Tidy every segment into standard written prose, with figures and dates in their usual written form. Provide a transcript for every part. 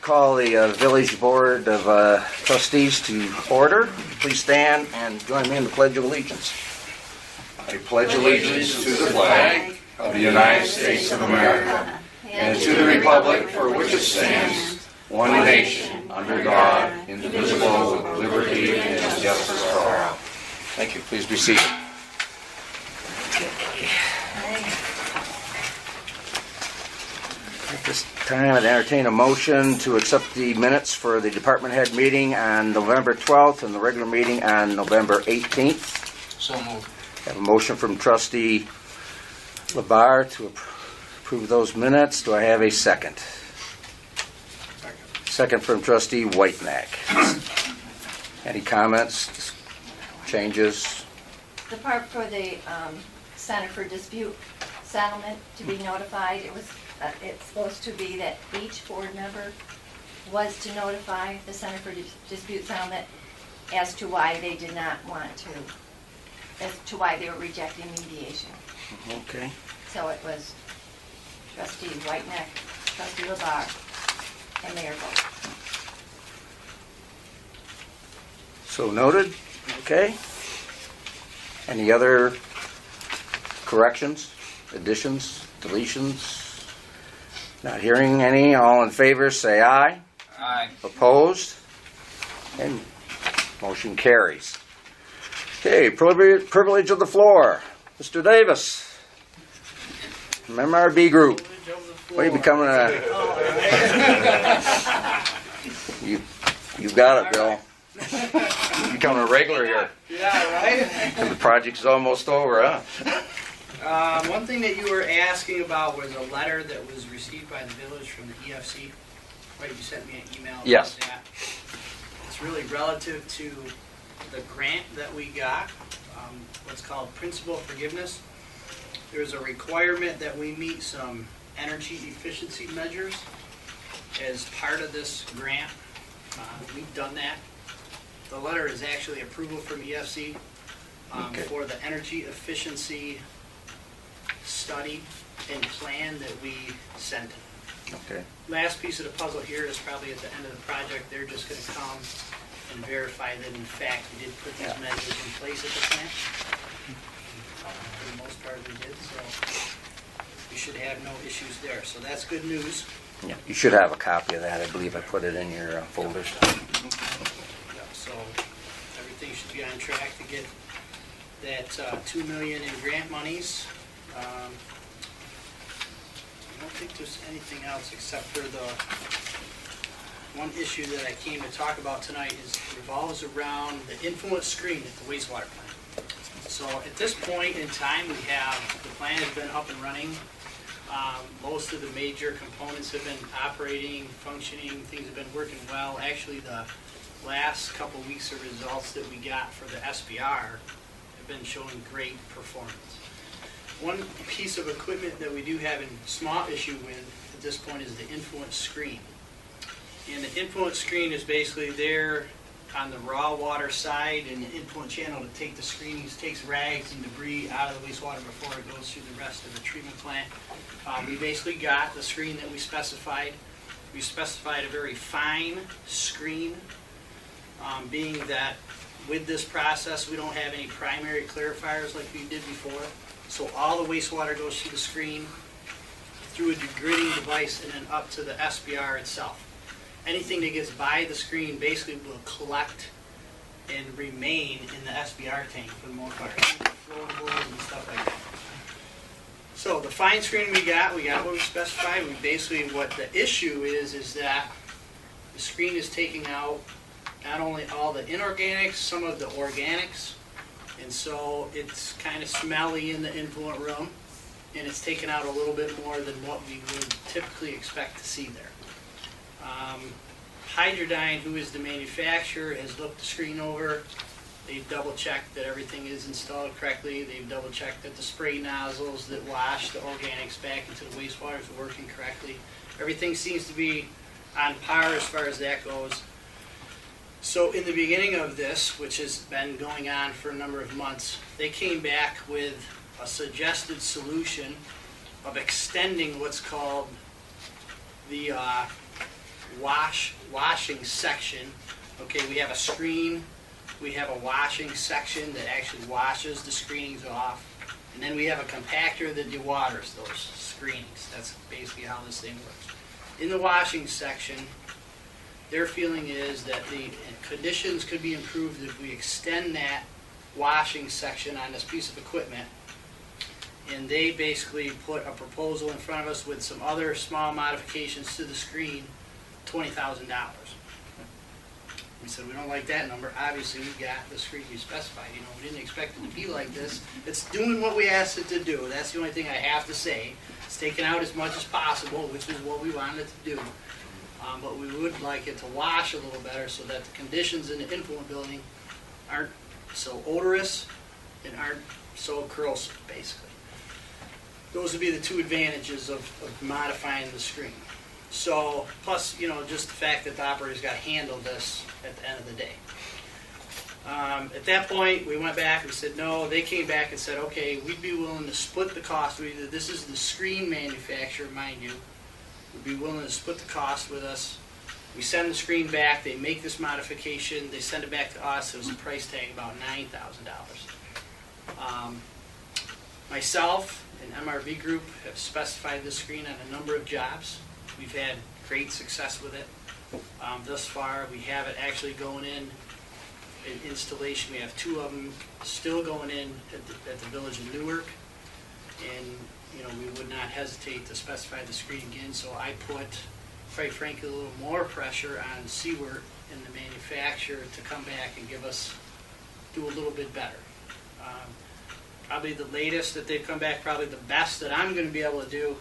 call the Village Board of Trustees to order. Please stand and join me in the Pledge of Allegiance. I pledge allegiance to the flag of the United States of America and to the republic for which it stands, one nation, under God, indivisible, with liberty and justice for all. Thank you. Please be seated. At this time, I'd entertain a motion to accept the minutes for the department head meeting on November 12th and the regular meeting on November 18th. So moved. I have a motion from trustee Labar to approve those minutes. Do I have a second? Second from trustee Whitenack. Any comments, changes? The part for the Center for Dispute Settlement to be notified, it's supposed to be that each board member was to notify the Center for Dispute Settlement as to why they did not want to, as to why they were rejecting mediation. Okay. So it was trustee Whiteneck, trustee Labar, and Mayor Vogt. So noted. Okay. Any other corrections, additions, deletions? Not hearing any. All in favor, say aye. Aye. Opposed? And motion carries. Okay, privilege of the floor. Mr. Davis, MRB Group. What are you becoming a... You've got it, Bill. You're becoming a regular here. Yeah, right? And the project's almost over, huh? One thing that you were asking about was a letter that was received by the village from the EFC. Right, you sent me an email about Yes. that. It's really relative to the grant that we got, what's called principal forgiveness. There's a requirement that we meet some energy efficiency measures as part of this grant. We've done that. The letter is actually approval from EFC Okay. for the energy efficiency study and plan that we sent. Okay. Last piece of the puzzle here is probably at the end of the project. They're just going to come and verify that in fact we did put these measures in place at the plant. For the most part we did, so we should have no issues there. So that's good news. Yeah, you should have a copy of that. I believe I put it in your folders. Yeah, so everything should be on track to get that $2 million in grant monies. I don't think there's anything else except for the one issue that I came to talk about tonight revolves around the influence screen at the wastewater plant. So at this point in time, the plant has been up and running. Most of the major components have been operating, functioning, things have been working well. Actually, the last couple weeks of results that we got for the SBR have been showing great performance. One piece of equipment that we do have a small issue with at this point is the influence screen. And the influence screen is basically there on the raw water side and the influent channel to take the screenings, takes rags and debris out of the wastewater before it goes through the rest of the treatment plant. We basically got the screen that we specified. We specified a very fine screen, being that with this process we don't have any primary clarifiers like we did before. So all the wastewater goes through the screen, through a degrading device, and then up to the SBR itself. Anything that gets by the screen basically will collect and remain in the SBR tank for the most part. Floatables and stuff like that. So the fine screen we got what we specified. What the issue is that the screen is taking out not only all the inorganics, some of the organics, and so it's kind of smelly in the influent room, and it's taken out a little bit more than what we would typically expect to see there. Hydrodyne, who is the manufacturer, has looked the screen over. They've double-checked that everything is installed correctly. They've double-checked that the spray nozzles that wash the organics back into the wastewater is working correctly. Everything seems to be on par as far as that goes. So in the beginning of this, which has been going on for a number of months, they came back with a suggested solution of extending what's called the washing section. Okay, we have a screen, we have a washing section that actually washes the screenings off, and then we have a compactor that dewaters those screenings. That's basically how this thing works. In the washing section, their feeling is that the conditions could be improved if we extend that washing section on this piece of equipment. And they basically put a proposal in front of us with some other small modifications to the screen, $20,000. We said, we don't like that number. Obviously, we got the screen we specified. You know, we didn't expect it to be like this. It's doing what we asked it to do. That's the only thing I have to say. It's taken out as much as possible, which is what we wanted it to do. But we would like it to wash a little better so that the conditions in the influent building aren't so odorous and aren't so corrosive, basically. Those would be the two advantages of modifying the screen. So, plus, you know, just the fact that the operator's got to handle this at the end of the day. At that point, we went back and said no. They came back and said, okay, we'd be willing to split the cost. This is the screen manufacturer, mind you. We'd be willing to split the cost with us. We send the screen back. They make this modification. They send it back to us. It was a price tag about $9,000. Myself and MRV Group have specified this screen on a number of jobs. We've had great success with it. Thus far, we have it actually going in installation. We have 2 of them still going in at the Village of Newark. And, you know, we would not hesitate to specify the screen again. So I put, quite frankly, a little more pressure on Seward and the manufacturer to come back and do a little bit better. Probably the latest that they've come back, probably the best that I'm going to be able to do,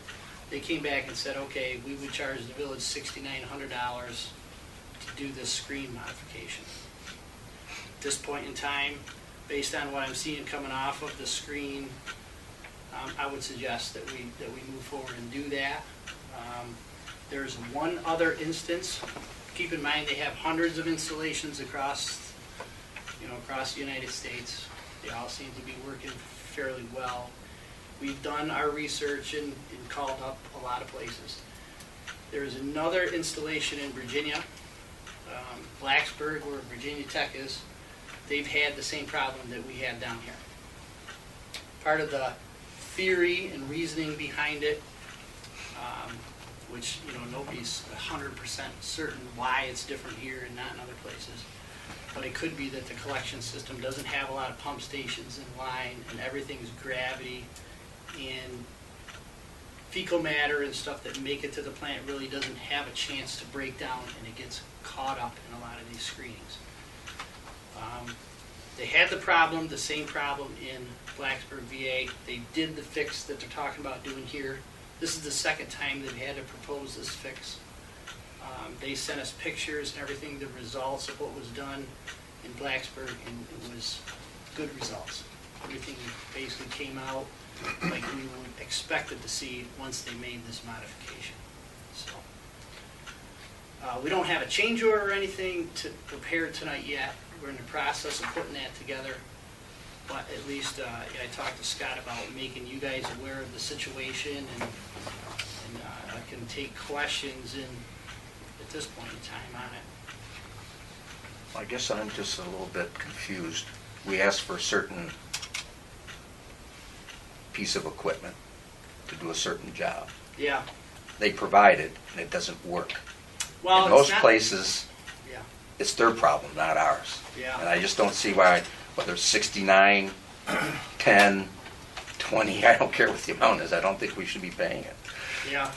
they came back and said, okay, we would charge the village $6,900 to do this screen modification. At this point in time, based on what I'm seeing coming off of the screen, I would suggest that we move forward and do that. There's one other instance. Keep in mind they have hundreds of installations across the United States. They all seem to be working fairly well. We've done our research and called up a lot of places. There's another installation in Virginia, Blacksburg, where Virginia Tech is. They've had the same problem that we had down here. Part of the theory and reasoning behind it, which, you know, nobody's 100% certain why it's different here and not in other places. But it could be that the collection system doesn't have a lot of pump stations in line and everything's gravity, and fecal matter and stuff that make it to the plant really doesn't have a chance to break down, and it gets caught up in a lot of these screenings. They had the same problem in Blacksburg, VA. They did the fix that they're talking about doing here. This is the second time they've had to propose this fix. They sent us pictures and everything, the results of what was done in Blacksburg, and it was good results. Everything basically came out like we would expect it to see once they made this modification. So we don't have a change order or anything to prepare tonight yet. We're in the process of putting that together. But at least I talked to Scott about making you guys aware of the situation, and I can take questions at this point in time on it. I guess I'm just a little bit confused. We asked for a certain piece of equipment to do a certain job. Yeah. They provide it, and it doesn't work. Well, in most places, yeah, it's their problem, not ours. Yeah. And I just don't see why, whether it's 69, 10, 20, I don't care what the amount is. I don't think we should be paying it. Yeah.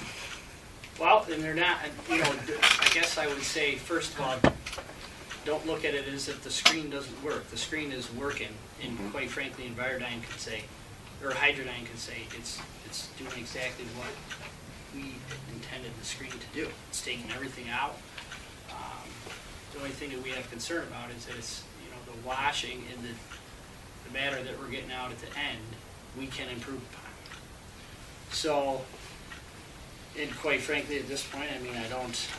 Well, and they're not, you know, I guess I would say, first of all, don't look at it as if the screen doesn't work. The screen is working, and quite frankly, Envirodyne could say, or Hydrodyne could say, it's doing exactly what we intended the screen to do. It's taking everything out. The only thing that we have concern about is that it's, you know, the washing and the matter that we're getting out at the end, we can improve upon. So, and quite frankly, at this point, I mean, I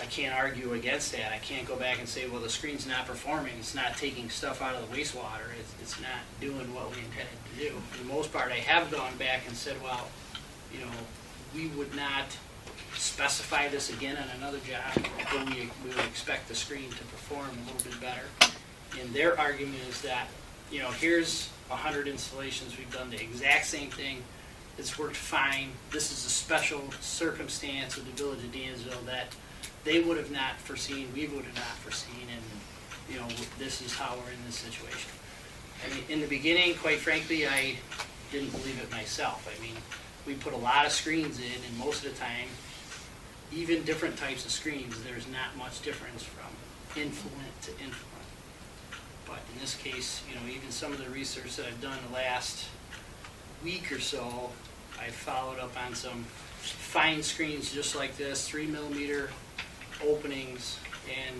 can't argue against that. I can't go back and say, well, the screen's not performing. It's not taking stuff out of the wastewater. It's not doing what we intended to do. For the most part, I have gone back and said, well, you know, we would not specify this again on another job, where we would expect the screen to perform a little bit better. And their argument is that, you know, here's 100 installations, we've done the exact same thing, it's worked fine. This is a special circumstance with the Village of Dansville that they would have not foreseen, we would have not foreseen, and, you know, this is how we're in this situation. I mean, in the beginning, quite frankly, I didn't believe it myself. I mean, we put a lot of screens in, and most of the time, even different types of screens, there's not much difference from influent to influent. But in this case, you know, even some of the research that I've done the last week or so, I followed up on some fine screens just like this, 3mm openings, and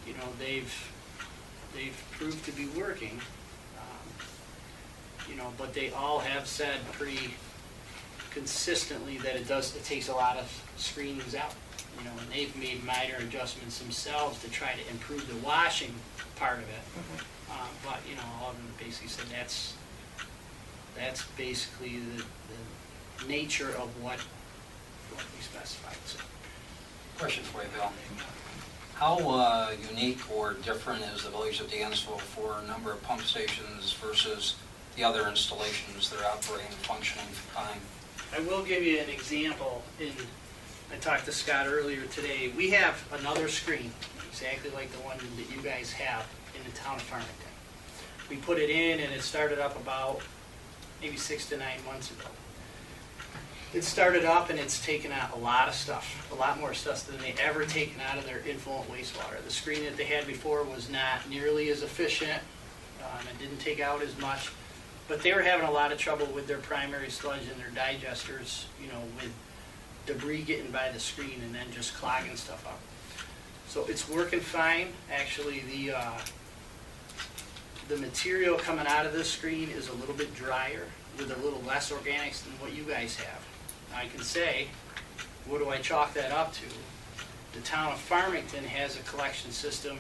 you know, they've proved to be working. You know, but they all have said pretty consistently that it takes a lot of screenings out. You know, and they've made minor adjustments themselves to try to improve the washing part of it. But you know, all of them basically said that's basically the nature of what we specified. So. Question for you, Bill. How unique or different is the Village of Dansville for a number of pump stations versus the other installations that are operating and functioning fine? I will give you an example. I talked to Scott earlier today. We have another screen, exactly like the one that you guys have in the town of Farmington. We put it in and it started up about maybe 6 to 9 months ago. It started up and it's taken out a lot of stuff, a lot more stuff than they ever taken out of their influent wastewater. The screen that they had before was not nearly as efficient. It didn't take out as much, but they were having a lot of trouble with their primary sludge and their digesters, you know, with debris getting by the screen and then just clogging stuff up. So it's working fine. Actually, the material coming out of this screen is a little bit drier with a little less organics than what you guys have. I can say, what do I chalk that up to? The town of Farmington has a collection system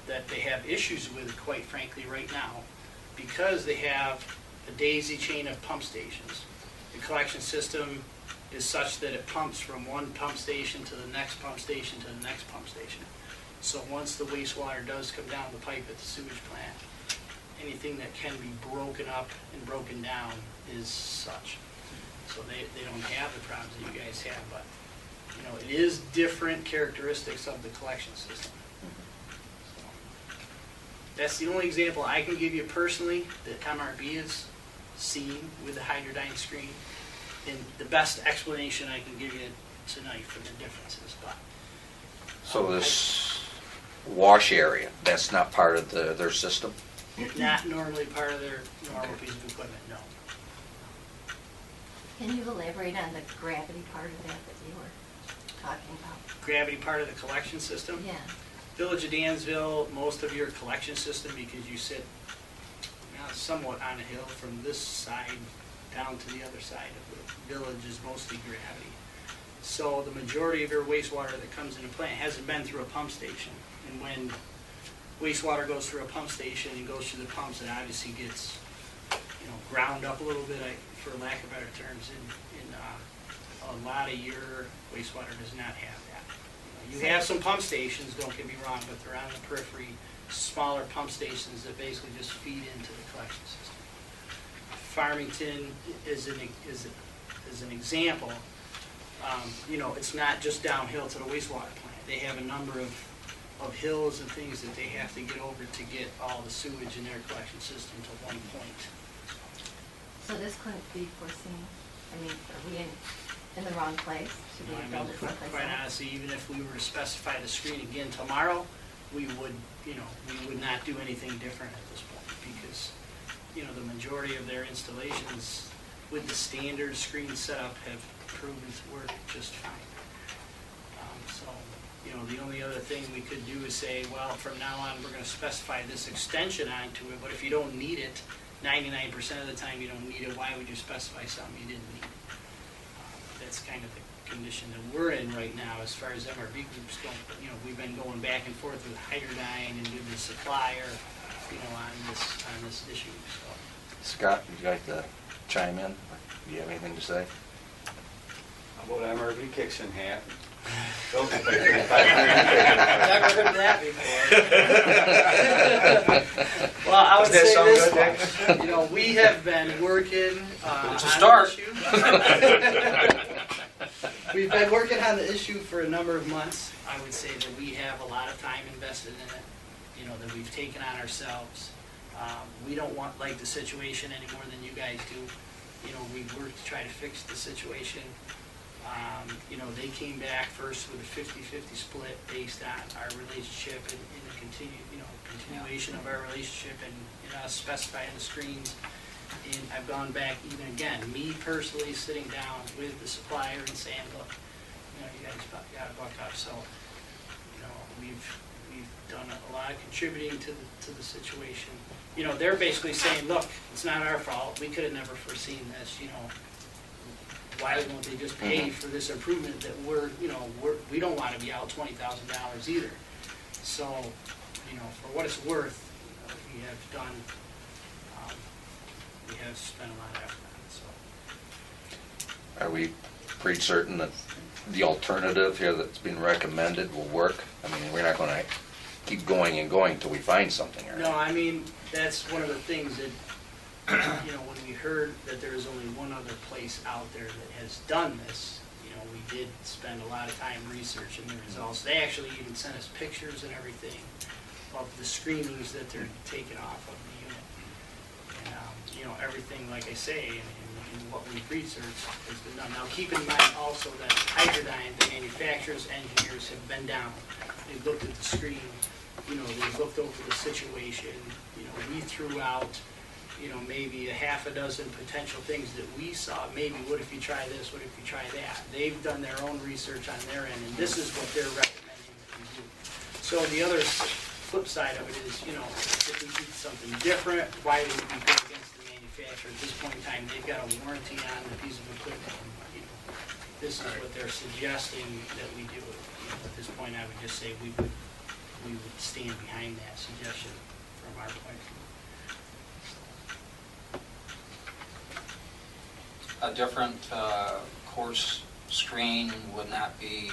that they have issues with, quite frankly, right now, because they have a daisy chain of pump stations. The collection system is such that it pumps from one pump station to the next pump station to the next pump station. So once the wastewater does come down the pipe at the sewage plant, anything that can be broken up and broken down is such. So they don't have the problems that you guys have, but you know, it is different characteristics of the collection system. So, that's the only example I can give you personally that MRB has seen with the Hydrodyne screen, and the best explanation I can give you tonight for the differences. But So this wash area, that's not part of their system? not normally part of their normal piece of equipment, no. Can you elaborate on the gravity part of that you were talking about? Gravity part of the collection system. Yeah. Village of Dansville, most of your collection system, because you sit somewhat on a hill from this side down to the other side of the village, is mostly gravity. So the majority of your wastewater that comes into plant hasn't been through a pump station. And when wastewater goes through a pump station and goes through the pumps, it obviously gets, you know, ground up a little bit, for lack of better terms. And a lot of your wastewater does not have that. You have some pump stations, don't get me wrong, but they're on the periphery, smaller pump stations that basically just feed into the collection system. Farmington is an example. You know, it's not just downhill to the wastewater plant. They have a number of hills and things that they have to get over to get all the sewage in their collection system to one point. So this couldn't be foreseen? I mean, are we in the wrong place? Should we I mean, build it someplace quite else? honestly, even if we were to specify the screen again tomorrow, we would not do anything different at this point, because, you know, the majority of their installations with the standard screen setup have proven to work just fine. So, you know, the only other thing we could do is say, well, from now on, we're going to specify this extension onto it, but if you don't need it, 99% of the time you don't need it, why would you specify something you didn't need? That's kind of the condition that we're in right now as far as MRB groups go. You know, we've been going back and forth with Hydrodyne and with the supplier, you know, on this issue. So. Scott, would you like to chime in? Do you have anything to say? How about MRV kicks in half? They'll pay $500. Never heard that before. Well, I would Does that say sound this good, much. You know, we have been working on It's a the start. issue. We've been working on the issue for a number of months. I would say that we have a lot of time invested in it, you know, that we've taken on ourselves. We don't want like the situation any more than you guys do. You know, we worked to try to fix the situation. You know, they came back first with a 50-50 split based on our relationship and the continuation of our relationship and us specifying the screens. And I've gone back even again, me personally sitting down with the supplier and saying, look, you know, you guys got to buck up. So, you know, we've done a lot of contributing to the situation. You know, they're basically saying, look, it's not our fault. We could have never foreseen this. You know, why won't they just pay for this improvement that we don't want to be out $20,000 either. So, you know, for what it's worth, you know, we have done. We have spent a lot of effort on it, so. Are we pretty certain that the alternative here that's been recommended will work? I mean, we're not gonna keep going and going till we find something, right? No, I mean, that's one of the things that, you know, when we heard that there is only one other place out there that has done this, you know, we did spend a lot of time researching the results. They actually even sent us pictures and everything of the screenings that they're taking off of the unit. And, you know, everything, like I say, and what we've researched has been done. Now, keep in mind also that Hydradyne, the manufacturer's engineers have been down. They've looked at the screen, you know, they've looked over the situation. You know, we threw out, you know, maybe a half a dozen potential things that we saw. Maybe, what if you try this, what if you try that? They've done their own research on their end, and this is what they're recommending that we do. So the other flip side of it is, you know, if we do something different, why would we go against the manufacturer? At this point in time, they've got a warranty on the piece of equipment. You know, this is what they're suggesting that we do. You know, at this point, I would just say we would stand behind that suggestion from our point of view. A different course screen would not be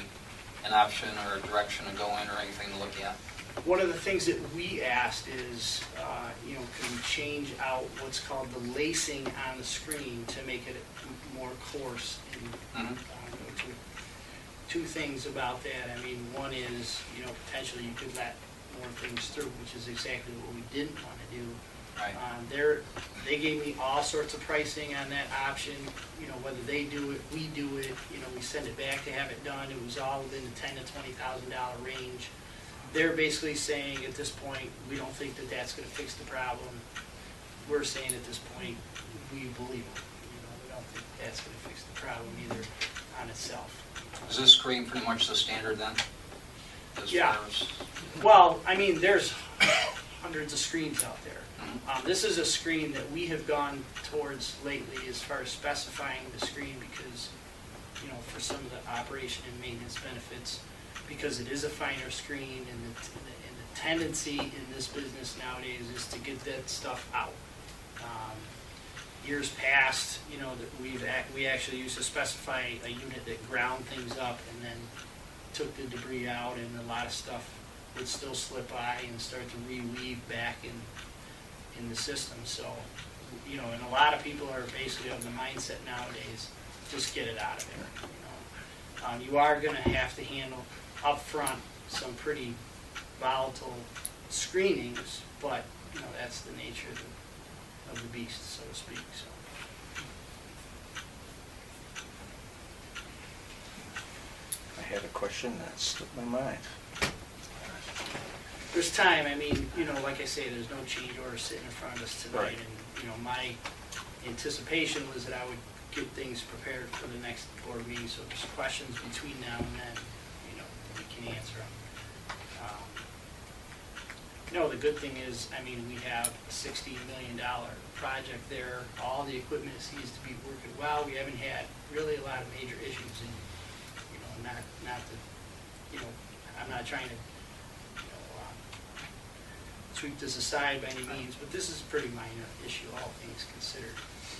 an option or a direction to go in or anything to look at? One of the things that we asked is, you know, can we change out what's called the lacing on the screen to make it more coarse? And two things about that. I mean, one is, you know, potentially you could let more things through, which is exactly what we didn't want to do. Right. They gave me all sorts of pricing on that option, you know, whether they do it, we do it, you know, we send it back to have it done. It was all within the $10,000 to $20,000 range. They're basically saying at this point, we don't think that that's going to fix the problem. We're saying at this point, we believe it. You know, we don't think that's going to fix the problem either on itself. Is this screen pretty much the standard then? As Yeah. far as- Well, I mean, there's hundreds of screens out there. This is a screen that we have gone towards lately as far as specifying the screen because, you know, for some of the operation and maintenance benefits, because it is a finer screen and the tendency in this business nowadays is to get that stuff out. Years past, you know, that we actually used to specify a unit that ground things up and then took the debris out, and a lot of stuff would still slip by and start to reweave back in the system. So, you know, and a lot of people are basically of the mindset nowadays, just get it out of there. You know, you are going to have to handle up front some pretty volatile screenings, but you know that's the nature of the beast, so to speak. So. I had a question that slipped my mind. There's time. I mean, you know, like I say, there's no change order sitting in front of us tonight, Right. and you know, my anticipation was that I would get things prepared for the next board meeting. So if there's questions between now and then, you know, we can answer them. You know, the good thing is, I mean, we have a $60 million project there. All the equipment seems to be working well. We haven't had really a lot of major issues, and you know, not that, you know, I'm not trying to sweep this aside by any means, but this is a pretty minor issue, all things considered,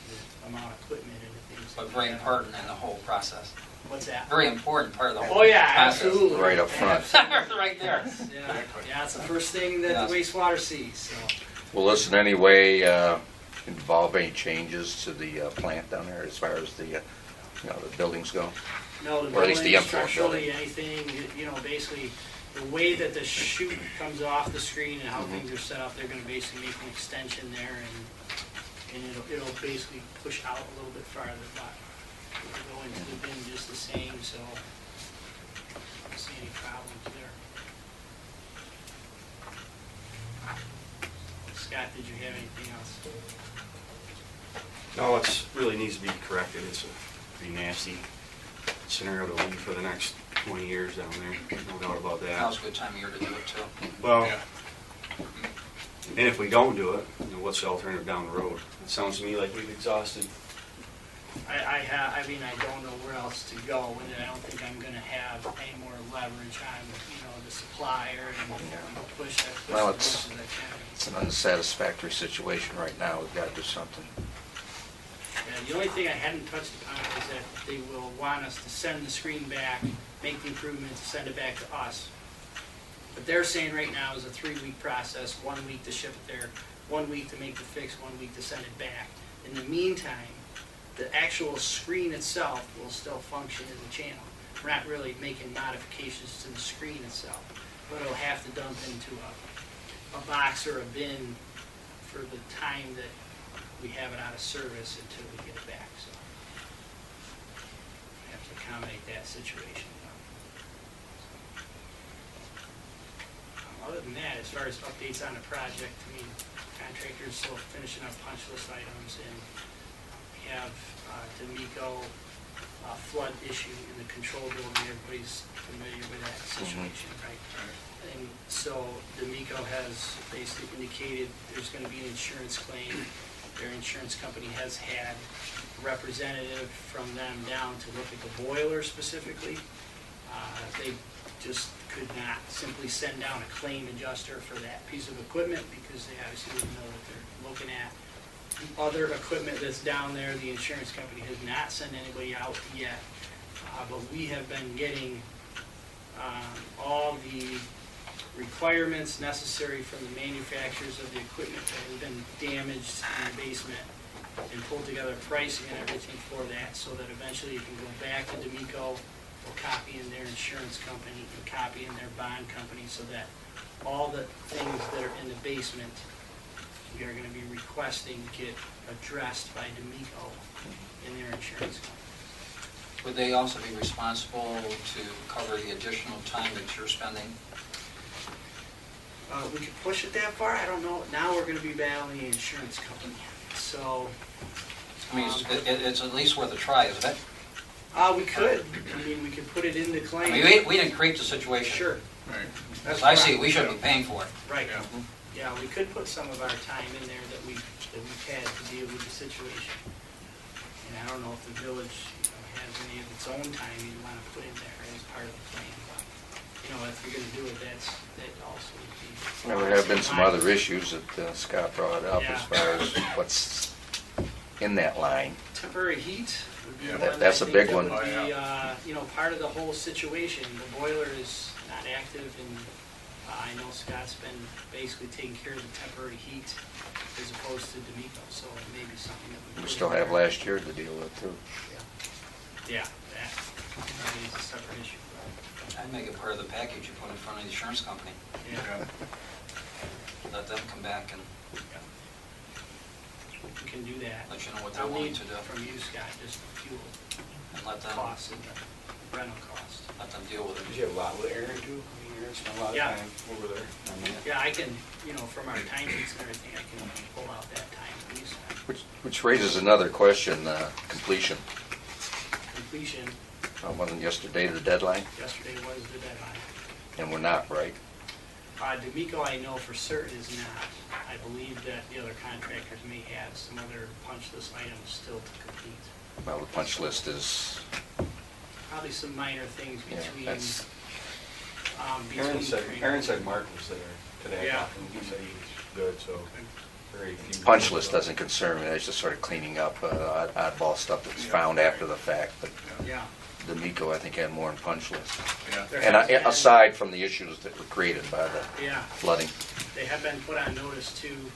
the amount of equipment and the things. But that very we have. important in the whole process. What's that? Very important part of the whole Oh, yeah, process. absolutely. Right up front. Right there. Yeah, yeah, it's the first thing that the wastewater sees, so. Will this in any way involve any changes to the plant down there as far as the, the buildings go? No, the Or at least the building, inflow structurally, anything, basically, the way that the chute comes off the screen and how Mhm. things are set up, they're gonna basically make an extension there and it'll basically push out a little bit farther, but it'll go into the bin just the same, so I don't see any problems there. Scott, did you have anything else? No, it's really needs to be corrected. It's a pretty nasty scenario to leave for the next 20 years down there. No doubt about Now's that. a good time of year to do it too. Well, and if we don't do it, what's the alternative down the road? It sounds to me like we've exhausted. I mean, I don't know where else to go with it. I don't think I'm gonna have any more leverage on, the supplier and push that, push Well, as much as I can. It's an unsatisfactory situation right now. We've got to do something. Yeah, the only thing I hadn't touched upon is that they will want us to send the screen back, make the improvements, send it back to us. But they're saying right now is a 3-week process, 1 week to ship it there, 1 week to make the fix, 1 week to send it back. In the meantime, the actual screen itself will still function as a channel. We're not really making modifications to the screen itself, but it'll have to dump into a box or a bin for the time that we have it out of service until we get it back, so. We have to accommodate that situation. Other than that, as far as updates on the project, contractor's still finishing up punch list items, and we have D'Amico flood issue in the control building. Everybody's familiar with that situation, right? And so D'Amico has basically indicated there's gonna be an insurance claim. Their insurance company has had a representative from them down to look at the boiler specifically. They just could not simply send down a claim adjuster for that piece of equipment because they obviously didn't know what they're looking at. The other equipment that's down there, the insurance company has not sent anybody out yet, but we have been getting all the requirements necessary from the manufacturers of the equipment that has been damaged in the basement and pulled together pricing and everything for that so that eventually you can go back to D'Amico or copy in their insurance company and copy in their bond company so that all the things that are in the basement we are going to be requesting get addressed by D'Amico in their insurance company. Would they also be responsible to cover the additional time that you're spending? We could push it that far, I don't know. Now we're going to be battling the insurance company. So, I mean, it's at least worth a try, isn't it? we could. We could put it in the I claim. mean, we didn't create the situation. Sure. As I see it, we shouldn't be paying for it. Right. Yeah, we could put some of our time in there that we've had to deal with the situation. And I don't know if the village has any of its own time you want to put in there as part of the plan. But, if you're going to do it, that also would be. There have been some other issues that Scott brought up Yeah. as far as what's in that line. Temporary heat would be Yeah. one That's I a think big that one. would be, part of the whole situation. The boiler is not active, and I know Scott's been basically taking care of the temporary heat as opposed to D'Amico, so it may be something that we. We put still in have there. last year to deal with too. Yeah, that is a separate issue. I'd make it part of the package you put in front of the insurance company. Yeah, Let them come back and we can do that. let you know what they're I'll willing need to do. from you, Scott, just the fuel And let them costs and the rental cost. deal with Did it. you have a lot with Aaron too? Aaron spent a lot of Yeah. time over there on that. Yeah, I can, from our time sheets and everything, I can pull out that time that we spent. Which raises another question, completion. Completion, Wasn't yesterday the deadline? yesterday was the deadline. And we're not, right? D'Amico, I know for certain is not. I believe that the other contractors may have some other punch list items still to complete. Well, the punch list is, Probably some minor things yeah, between, that's, between the Aaron trainers. said Mark was there. today, Yeah. and he said he's good, so very few. Punch list doesn't concern me, it's just sort of cleaning up oddball stuff that's found after the fact, but Yeah. the Miko, I think, had more in punch list. There And has been- aside from the issues that were created by the Yeah, flooding. they have been put on notice too.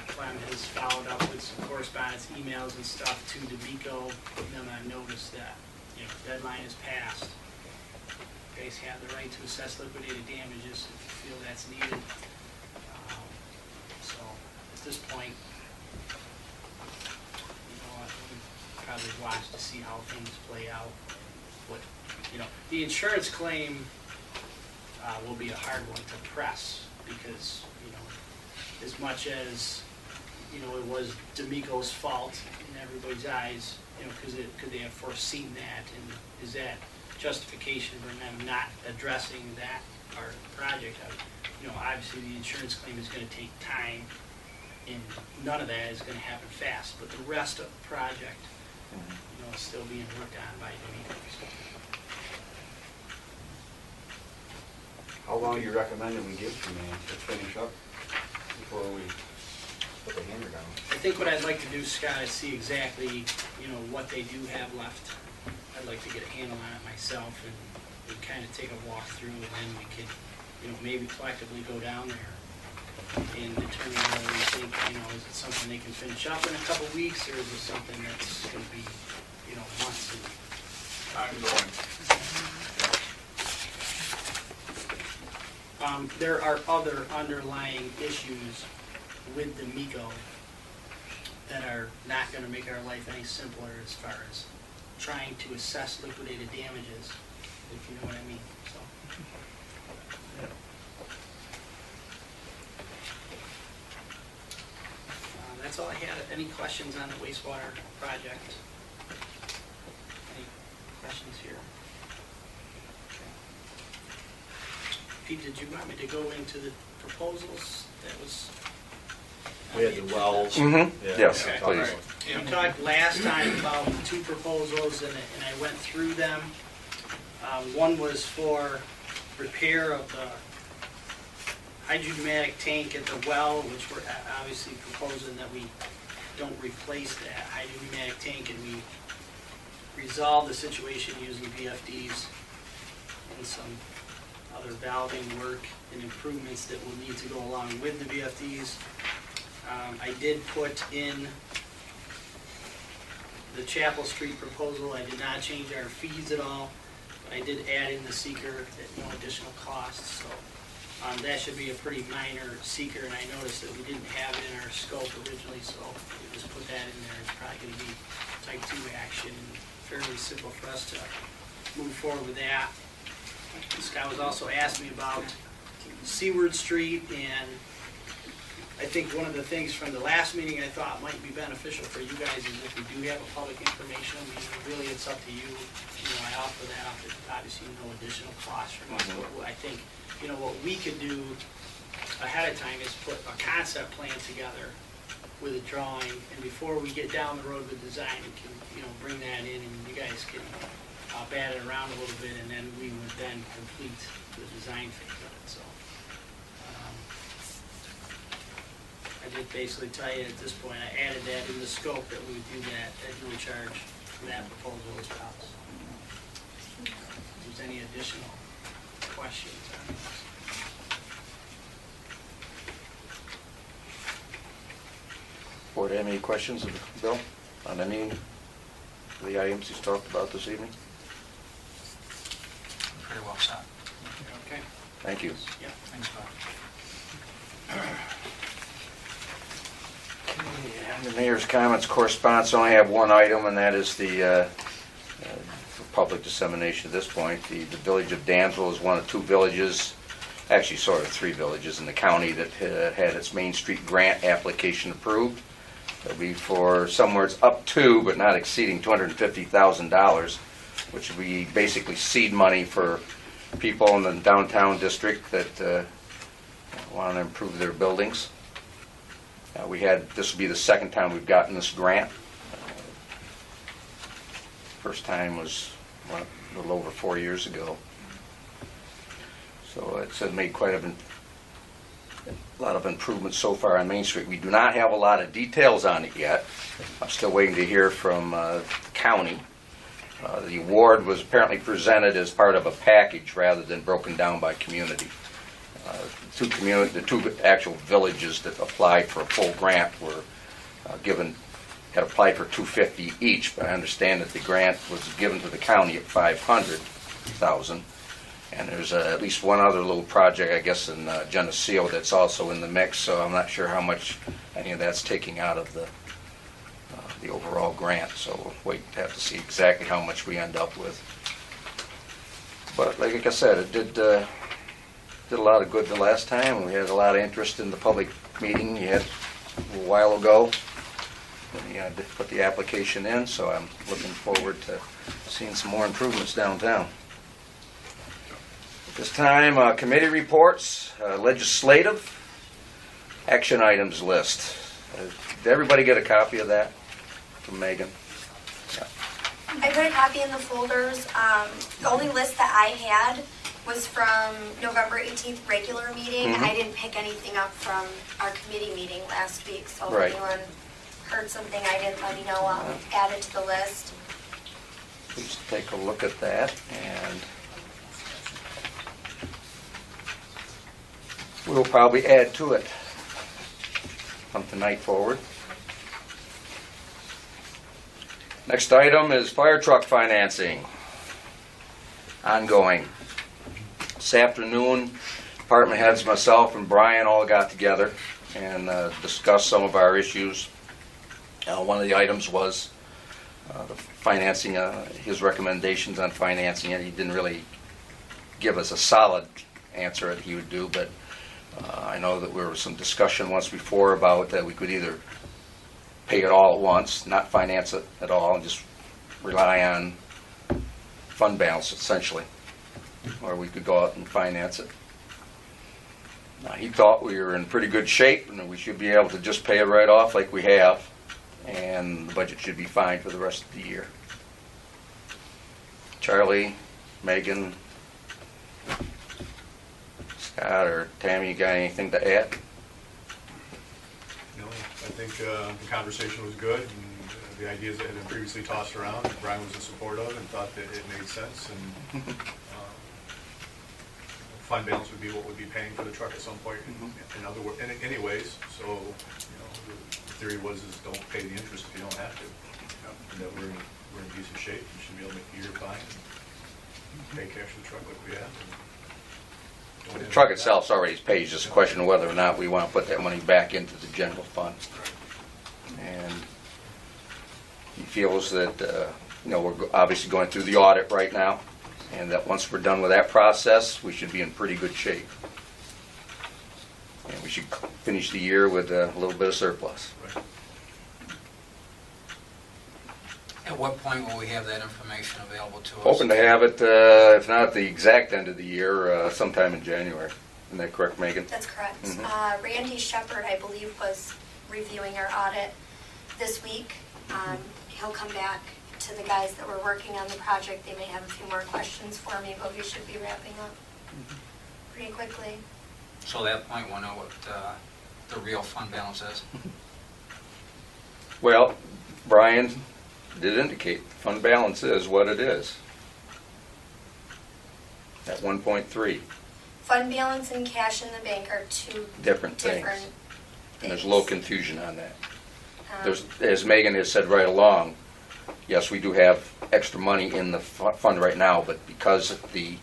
Clem has followed up with some correspondence, emails and stuff to D'Amico, putting them on notice that, you know, deadline is passed. You guys have the right to assess liquidated damages if you feel that's needed. So, at this point, you know, we'll probably watch to see how things play out. What, you know, the insurance claim will be a hard one to press because, you know, as much as, you know, it was D'Amico's fault in everybody's eyes, you know, because could they have foreseen that? And is that justification for them not addressing that part of the project? You know, obviously the insurance claim is going to take time, and none of that is going to happen fast. But the rest of the project, you know, is still being worked on by D'Amico. How long you recommending we give to man to finish up before we put the hammer down? I think what I'd like to do, Scott, is see exactly, you know, what they do have left. I'd like to get a handle on it myself and kind of take a walk through, and then we could, you know, maybe collectively go down there and determine whether we think, you know, is it something they can finish up in a couple weeks, or is it something that's going to be, you know, months and ongoing. There are other underlying issues with the D'Amico that are not going to make our life any simpler as far as trying to assess liquidated damages, if you know what I mean. So, that's all I had. Any questions on the wastewater project? Any questions here? Pete, did you want me to go into the proposals? That was. We had the wells. Mm-hmm. Yeah. Yes, Okay. please. We talked last time about two proposals, and I went through them. One was for repair of the hydrodynamic tank at the well, which we're obviously proposing that we don't replace that hydrodynamic tank, and we resolve the situation using VFDs and some other valving work and improvements that will need to go along with the VFDs. I did put in the Chapel Street proposal. I did not change our fees at all, but I did add in the seeker at no additional cost. So that should be a pretty minor seeker, and I noticed that we didn't have it in our scope originally, so we just put that in there. It's probably going to be type 2 action, and fairly simple for us to move forward with that. This guy was also asking me about Seaward Street, and I think one of the things from the last meeting I thought might be beneficial for you guys is if we do have a public informational meeting, really it's up to you. You know, I offer that up at obviously no additional cost from us. But I think, you know, what we could do ahead of time is put a concept plan together with a drawing, and before we get down the road with design, we can, you know, bring that in, and you guys can bat it around a little bit, and then we would then complete the design phase of it. So I did basically tell you at this point, I added that in the scope that we would do that at no charge for that proposal as well. So, if there's any additional questions on this. Board, have any questions of Bill on any of the items he's talked about this evening? Very well said. Okay. Thank you. Yeah. Thanks, Bob. The mayor's comments correspondence, I only have one item, and that is the, for public dissemination at this point, the village of Dansville is one of two villages, actually sort of three villages in the county that had its Main Street grant application approved. It'll be for somewhere it's up to, but not exceeding $250,000, which will be basically seed money for people in the downtown district that want to improve their buildings. This will be the second time we've gotten this grant. First time was a little over 4 years ago. So it's made quite an a lot of improvements so far on Main Street. We do not have a lot of details on it yet. I'm still waiting to hear from the county. The award was apparently presented as part of a package rather than broken down by community. The two actual villages that applied for a full grant were had applied for $250 each, but I understand that the grant was given to the county at $500,000. And there's at least one other little project, I guess, in Geneseo that's also in the mix, so I'm not sure how much any of that's taking out of the overall grant, so we'll have to see exactly how much we end up with. But like I said, it did a lot of good the last time, and we had a lot of interest in the public meeting you had a little while ago. And you had to put the application in, so I'm looking forward to seeing some more improvements downtown. At this time, committee reports, legislative action items list. Did everybody get a copy of that from Megan? Yeah. I put a copy in the folders. The only list that I had was from November 18th regular meeting. Mhm. I didn't pick anything up from our committee meeting last week, so Right. if anyone heard something I didn't, let me know. I'll add it to the list. Please take a look at that, and we'll probably add to it from tonight forward. Next item is fire truck financing. Ongoing. This afternoon, department heads, myself and Brian all got together and discussed some of our issues. One of the items was the financing, his recommendations on financing it. He didn't really give us a solid answer that he would do, but I know that there was some discussion once before about that we could either pay it all at once, not finance it at all, and just rely on fund balance essentially, or we could go out and finance it. He thought we were in pretty good shape and that we should be able to just pay it right off like we have, and the budget should be fine for the rest of the year. Charlie, Megan, Scott, or Tammy, you got anything to add? No, I think the conversation was good, and the ideas that had been previously tossed around, Brian was in support of and thought that it made sense, and fund balance would be what we'd be paying for the truck at some point in other words, any ways. So, the theory was is don't pay the interest if you don't have to. And that we're in decent shape, we should be able to make the year fine, and pay cash for the truck like we have. The truck itself's already paid, it's just a question of whether or not we want to put that money back into the general fund. And he feels that, we're obviously going through the audit right now, and that once we're done with that process, we should be in pretty good shape. And we should finish the year with a little bit of surplus. Right. At what point will we have that information available to us? Hoping to have it, if not at the exact end of the year, sometime in January. Isn't that correct, Megan? That's correct. Mhm. Randy Shepard, I believe, was reviewing our audit this week. He'll come back to the guys that were working on the project. They may have a few more questions for me, but we should be wrapping up pretty quickly. So at that point, we'll know what the real fund balance is. Well, Brian did indicate fund balance is what it is. At 1.3. Fund balance and cash in the bank are two Different things. different And there's a things. little confusion on that. Um, There's, as Megan has said right along, yes, we do have extra money in the fund right now, but because of the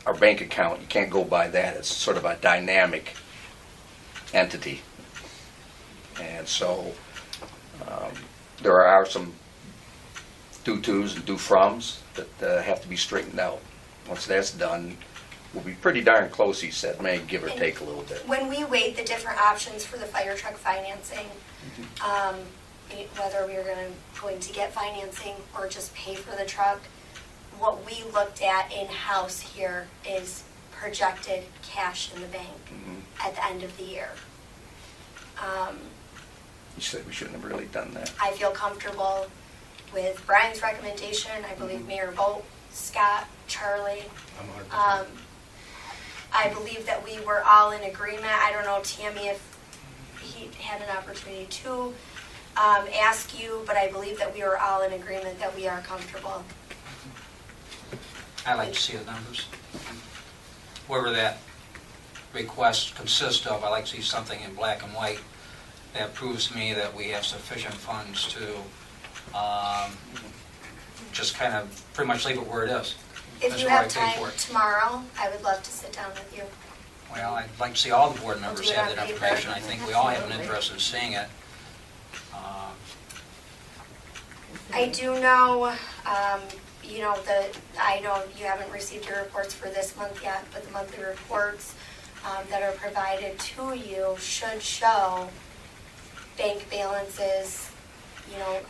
our bank account, you can't go by that. It's sort of a dynamic entity. And so there are some due-tos and due-froms that have to be straightened out. Once that's done, we'll be pretty darn close, he said, may give or take a little bit. When we weighed the different options for the fire truck financing, whether we were going to get financing or just pay for the truck, what we looked at in-house here is projected cash in the bank at the end of the year. He said we shouldn't have really done that. I feel comfortable with Brian's recommendation. I believe Mayor Bolt, Scott, Charlie. I'm 100%. I believe that we were all in agreement. I don't know, Tammy, if he had an opportunity to ask you, but I believe that we were all in agreement that we are comfortable. I'd like to see the numbers. Whatever that request consists of, I'd like to see something in black and white that proves to me that we have sufficient funds to just kind of pretty much leave it where it is. If That's you where I have paid time for it. tomorrow, I would love to sit down with you. Well, I'd like to see all the board members Do it have on that paper. information. I think we all have an interest in seeing it. I do know, I know you haven't received your reports for this month yet, but the monthly reports that are provided to you should show bank balances,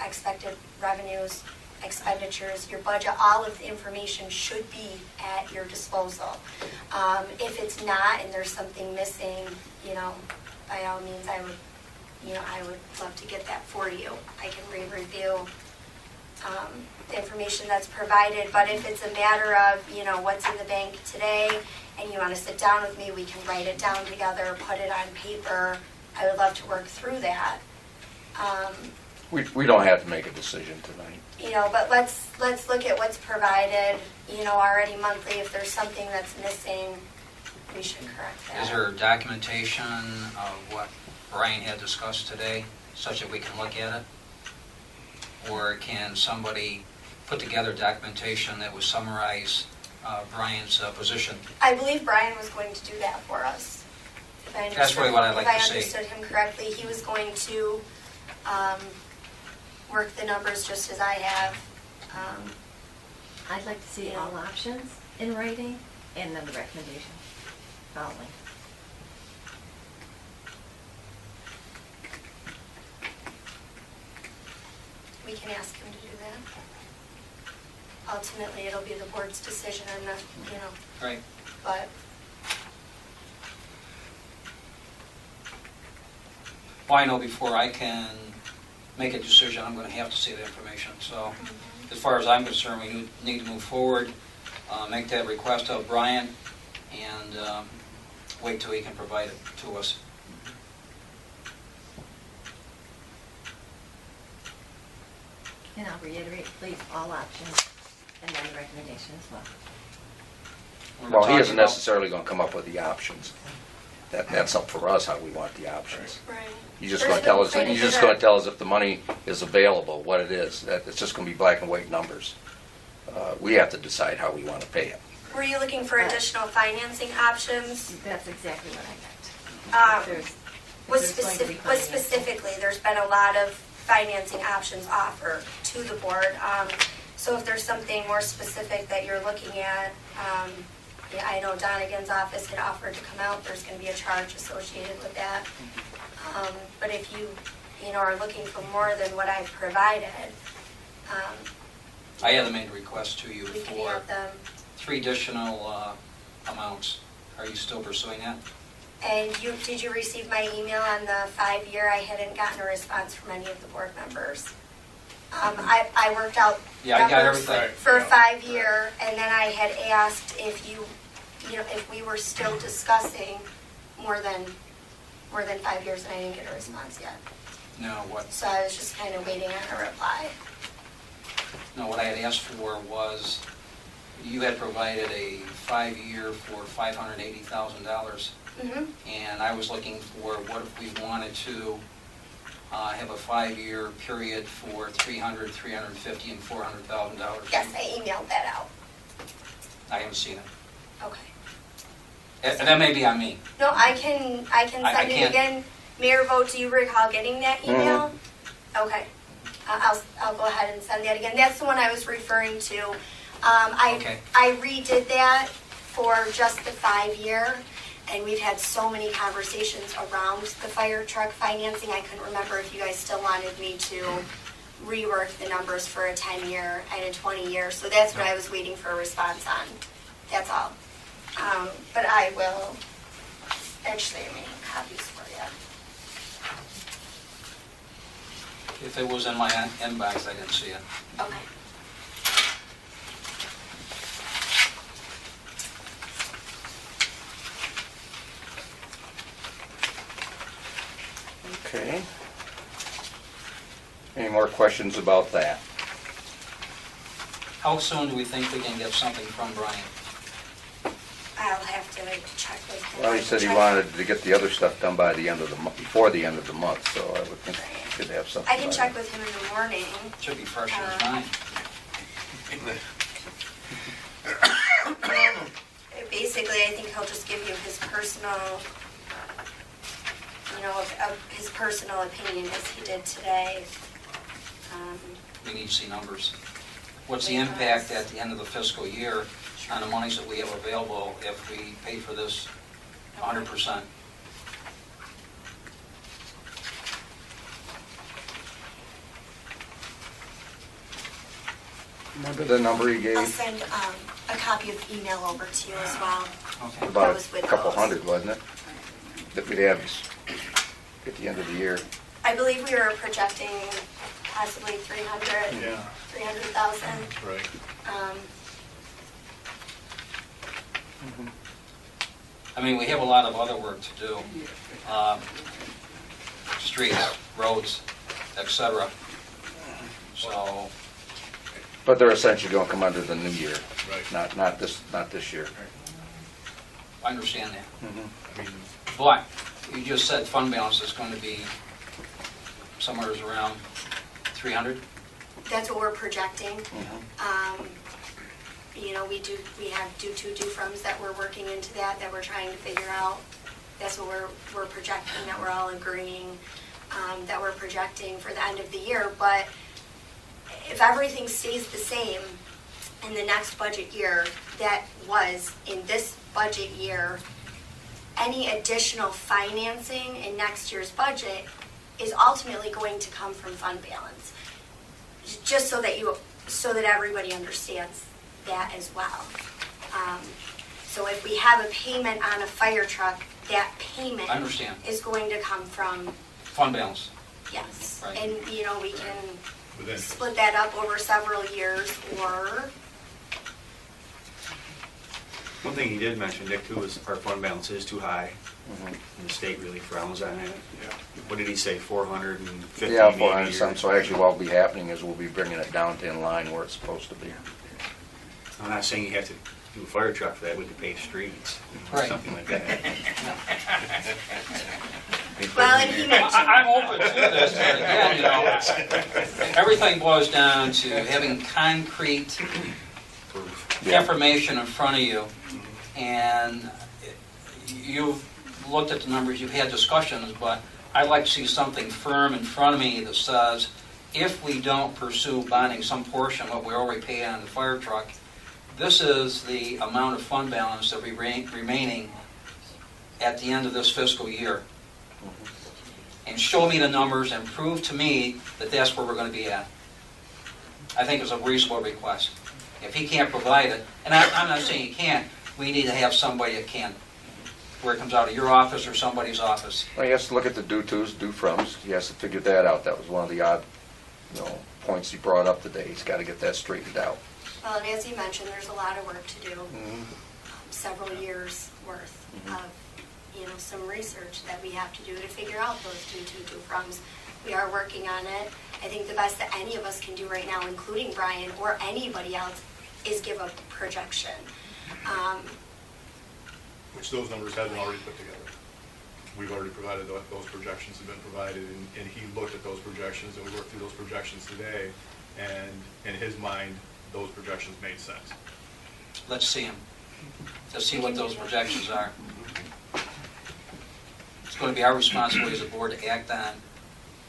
expected revenues, expenditures, your budget, all of the information should be at your disposal. If it's not and there's something missing, by all means, I would love to get that for you. I can re-review the information that's provided, but if it's a matter of, what's in the bank today, and you want to sit down with me, we can write it down together, put it on paper. I would love to work through that. We don't have to make a decision tonight. But let's look at what's provided, already monthly. If there's something that's missing, we should correct that. Is there documentation of what Brian had discussed today, such that we can look at it? Or can somebody put together documentation that would summarize Brian's position? I believe Brian was going to do that for us. If I That's really what I'd like to see. If I understood him correctly, he was going to work the numbers just as I have. I'd like to see all options in writing and then the recommendation following. We can ask him to do that. Ultimately, it'll be the board's decision and the, Right. but Well, I know before I can make a decision, I'm going to have to see the information. So as far as I'm concerned, we need to move forward, make that request of Brian, and wait till he can provide it to us. And I'll reiterate, please, all options and then the recommendation as well. We're Well, he talking isn't about- necessarily going to come up with the options. That's up for us, how we want the options. right. You're just going to tell us, you're just going to tell us if the money is available, what it is. It's just going to be black and white numbers. We have to decide how we want to pay it. Were you looking for additional financing options? That's exactly what I meant. There's- What there's going to be specifically, there's been a lot of financing options offered to the board. So if there's something more specific that you're looking at, I know Donegan's office had offered to come out. There's going to be a charge associated with that. But if you are looking for more than what I've provided, I had made a request to you we can for have them. 3 additional amounts. Are you still pursuing that? And did you receive my email on the 5-year? I hadn't gotten a response from any of the board members. I worked out Yeah, I got numbers everything. for a 5-year, and then I had asked if if we were still discussing more than 5 years, and I didn't get a response yet. No, what So I was just kind of waiting on a reply. No, what I had asked for was, you had provided a 5-year for $580,000, Mm-hmm. and I was looking for what if we wanted to have a 5-year period for $300,000, $350,000, and $400,000. Yes, I emailed that out. I haven't seen it. Okay. And that may be on me. No, I can I send it can't- again. Mayor Vogt, do you recall getting that email? Okay. I'll go ahead and send that again. That's the one I was referring to. Okay. I redid that for just the 5-year, and we've had so many conversations around the fire truck financing. I couldn't remember if you guys still wanted me to rework the numbers for a 10-year and a 20-year. So that's what I was waiting for a response on. That's all. But I will actually make copies for you. If it was in my inbox, I didn't see it. Okay. Okay. Any more questions about that? How soon do we think we can get something from Brian? I'll have to check with him. Well, he said he wanted to get the other stuff done by the end of the month, before the end of the month, so I would think he should have something. I can by check then. with him in the morning. Should be fresh in his mind. Basically, I think he'll just give you his personal, his personal opinion as he did today. We need to see numbers. What's the impact at the end of the fiscal year on the monies that we have available if we pay for this 100%? Remember the number he I'll gave? send a copy of the email over to you as well. Okay. About That was with a couple those. hundred, wasn't it? That we'd have at the end of the year. I believe we were projecting possibly 300, Yeah. 300,000. Right. I mean, we have a lot of other work to do. Streets, roads, et cetera. So, But they're essentially going to come under the new year, Right. not this year. I understand that. I mean, But you just said fund balance is going to be somewhere around 300? That's what we're projecting. We have due froms that we're working into that we're trying to figure out. That's what we're projecting, that we're all agreeing, that we're projecting for the end of the year. But if everything stays the same in the next budget year that was in this budget year, any additional financing in next year's budget is ultimately going to come from fund balance. Just so that everybody understands that as well. So if we have a payment on a fire truck, that payment I understand. is going to come from, Fund balance. yes. Right. And, we can with interest. split that up over several years, or, One thing he did mention, Dick, too, is our fund balance is too high, and the state really frowns on it. What did he say, 450 Yeah, maybe? 400 or- some, so actually what will be happening is we'll be bringing it down to in line where it's supposed to be. I'm not saying you have to do a fire truck for that, we could pay streets, or Right. something like that. well, and he mentioned, I'm open to this, but again, everything boils down to having concrete Yeah. information in front of you, and you've looked at the numbers, you've had discussions, but I'd like to see something firm in front of me that says, if we don't pursue bonding some portion of what we already pay on the fire truck, this is the amount of fund balance that remaining at the end of this fiscal year. And show me the numbers and prove to me that that's where we're going to be at. I think it's a reasonable request. If he can't provide it, and I'm not saying he can't, we need to have somebody that can, where it comes out of your office or somebody's office. Well, he has to look at the due tos, due froms, he has to figure that out, that was one of the odd, points he brought up today, he's got to get that straightened out. well, and as you mentioned, there's a lot of work to do. Several years worth of, some research that we have to do to figure out those due froms. We are working on it. I think the best that any of us can do right now, including Brian or anybody else, is give a projection. Which those numbers have been already put together. We've already provided, those projections have been provided, and he looked at those projections, and we worked through those projections today, and in his mind, those projections made sense. Let's see them. Let's see what those projections are. It's going to be our responsibility as a board to act on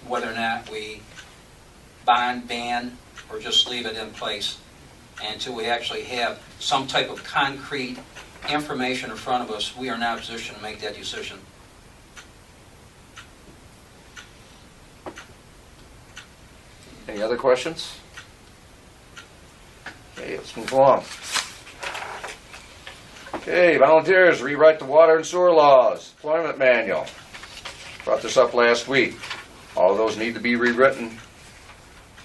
whether or not we bond, ban, or just leave it in place until we actually have some type of concrete information in front of us. We are now in a position to make that decision. Any other questions? Okay, let's move along. Okay, volunteers, rewrite the water and sewer laws, employment manual. Brought this up last week. All of those need to be rewritten,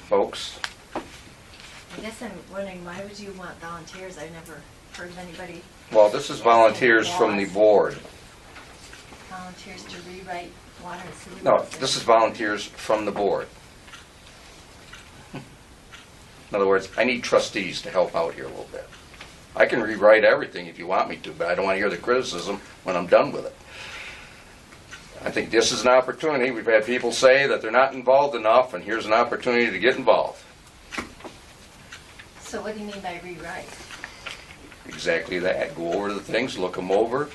folks. I guess I'm wondering, why would you want volunteers? I've never heard of anybody. Well, this is volunteers from the board. volunteers to rewrite water and sewer. No, laws. this is volunteers from the board. In other words, I need trustees to help out here a little bit. I can rewrite everything if you want me to, but I don't want to hear the criticism when I'm done with it. I think this is an opportunity. We've had people say that they're not involved enough, and here's an opportunity to get involved. So what do you mean by rewrite? Exactly that. Go over the things, look them over,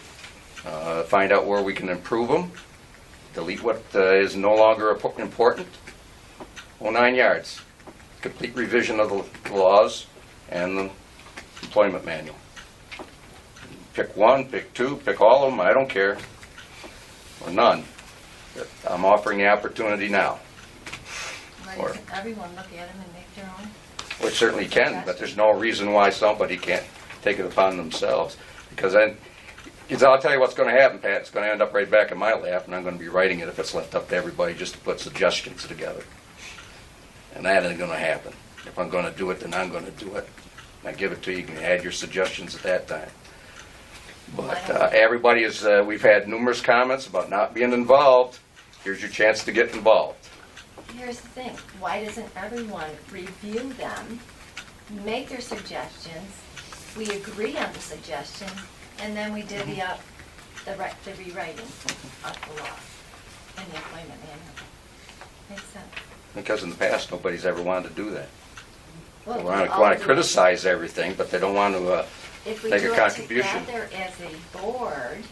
find out where we can improve them, delete what is no longer important. Whole 9 yards. Complete revision of the laws and the employment manual. Pick one, pick two, pick all of them, I don't care. Or none. But I'm offering the opportunity now. Why Or- doesn't everyone look at them and make their own? Which certainly can, but there's no reason why somebody can't take it upon themselves. Because then, I'll tell you what's going to happen, Pat. It's going to end up right back in my lap, and I'm going to be writing it if it's left up to everybody just to put suggestions together. And that ain't going to happen. If I'm going to do it, then I'm going to do it. I give it to you. You can add your suggestions at that time. But everybody is, we've had numerous comments about not being involved. Here's your chance to get involved. Here's the thing, why doesn't everyone review them, make their suggestions, we agree on the suggestions, and then we divvy up the rewriting of the law and the employment manual? Makes sense. Because in the past, nobody's ever wanted to do that. Well, They we want all to do it. criticize everything, but they don't want to If we make do a it contribution. together as a board,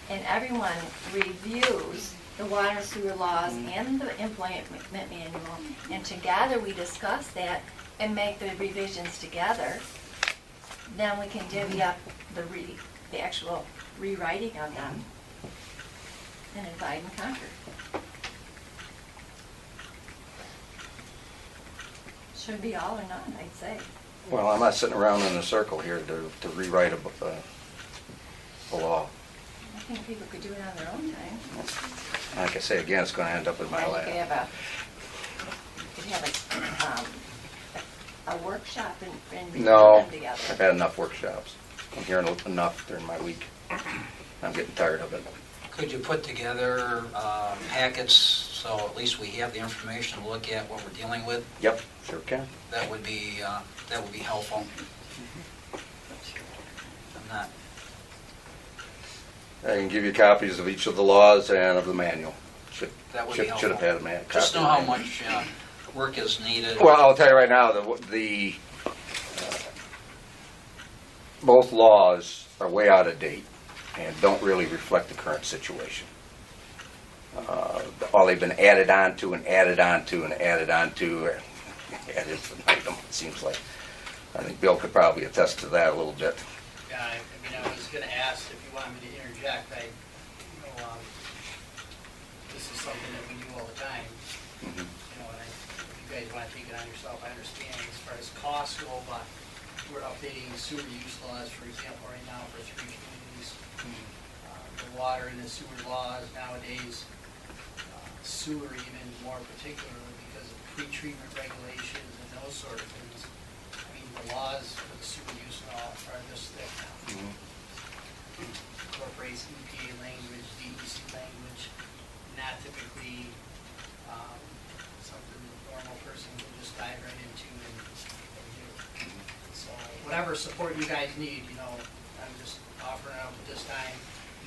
and everyone reviews the water sewer laws and the employment manual, and together we discuss that and make the revisions together, then we can divvy up the actual rewriting of them and divide and conquer. Should be all or none, I'd say. Well, I'm not sitting around in a circle here to rewrite a law. I think people could do it on their own time. Like I say, again, it's going to end up in my You lap. could have a workshop and review No, them I've together. had enough workshops. I'm hearing enough during my week. I'm getting tired of it. Could you put together packets so at least we have the information to look at what we're dealing with? Yep, sure can. That would be helpful. I'm not, I can give you copies of each of the laws and of the manual. that would be helpful. Should have had a copy. Just know of the how manual. much work is needed. Well, I'll tell you right now, both laws are way out of date and don't really reflect the current situation. All they've been added on to and added on to and added on to, ad infinitum, it seems like. I think Bill could probably attest to that a little bit. Yeah, I was gonna ask if you wanted me to interject, this is something that we do all the time. Mhm. And if you guys wanna take it on yourself, I understand as far as costs go, but we're updating sewer use laws, for example, right now for 3 communities. The water and the sewer laws nowadays, sewer even more particularly because of pretreatment regulations and those sort of things. I mean, the laws for the sewer use law are this thick now. Incorporates EPA language, DEC language, not typically something the normal person can just dive right into and do. So whatever support you guys need, I'm just offering it up at this time.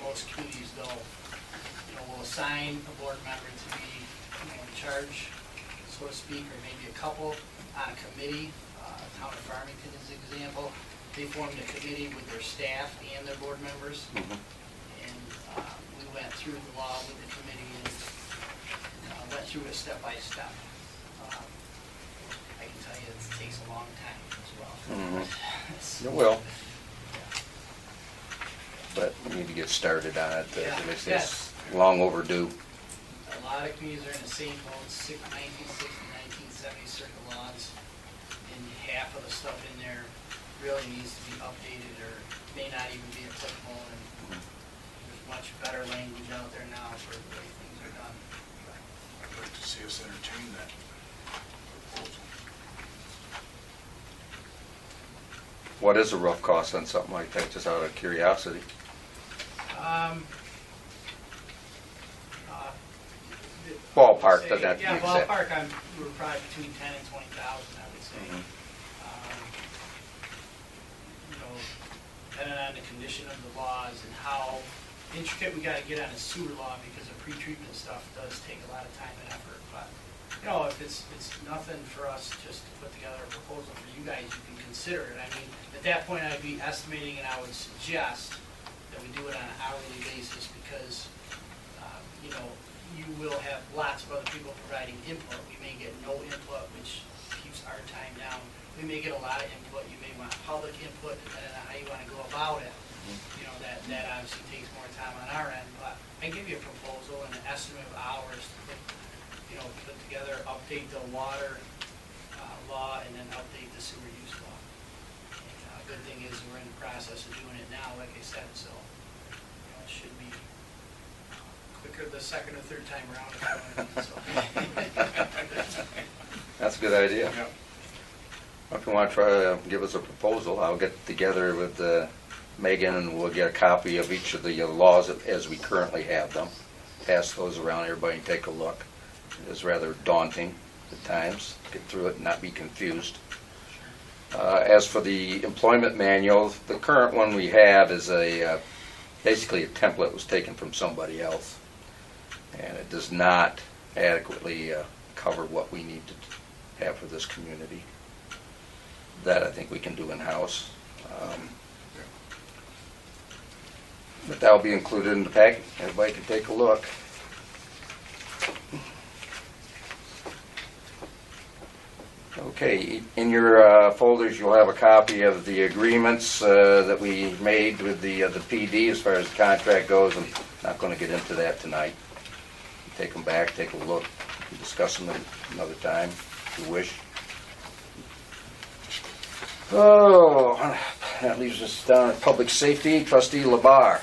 Most communities will assign a board member to be in charge, so to speak, or maybe a couple on a committee. Town of Farmington is an example. They formed a committee with their staff and their board members. And we went through the law with the committee and went through it step by step. I can tell you it takes a long time as well. It will. But we need to get started on it. Yeah, It's yes. long overdue. A lot of communities are in the same boat, 1960, 1970 circle laws, and half of the stuff in there really needs to be updated or may not even be applicable, and there's much better language out there now for the way things are done. I'd like to see us entertain that proposal. What is a rough cost on something like that, just out of curiosity? Ballpark, doesn't have to be Yeah, exact. ballpark, we're probably between 10 and 20,000, I would say. Mhm. You know, depending on the condition of the laws and how intricate we gotta get on a sewer law, because the pretreatment stuff does take a lot of time and effort, but, you know, if it's nothing for us just to put together a proposal for you guys, you can consider it. I mean, at that point, I'd be estimating, and I would suggest that we do it on an hourly basis, because, you know, you will have lots of other people providing input. We may get no input, which keeps our time down. We may get a lot of input. You may want public input, depending on how you want to go about it. You know, that obviously takes more time on our end, but I give you a proposal and an estimate of hours to put, you know, put together, update the water law, and then update the sewer use law. And, good thing is we're in the process of doing it now, like I said, so, you know, it should be quicker the second or third time around if I want to, so. That's a good idea. Yep. If you want to try to give us a proposal, I'll get together with Megan and we'll get a copy of each of the laws as we currently have them. Pass those around, everybody can take a look. It is rather daunting at times, get through it and not be confused. As for the employment manual, the current one we have is basically a template was taken from somebody else. And it does not adequately cover what we need to have for this community. That I think we can do in-house. But that'll be included in the packet. Everybody can take a look. Okay, in your folders, you'll have a copy of the agreements that we made with the PD as far as the contract goes. I'm not going to get into that tonight. Take them back, take a look, discuss them another time if you wish. Oh, that leaves us down at Public Safety, Trustee Labar.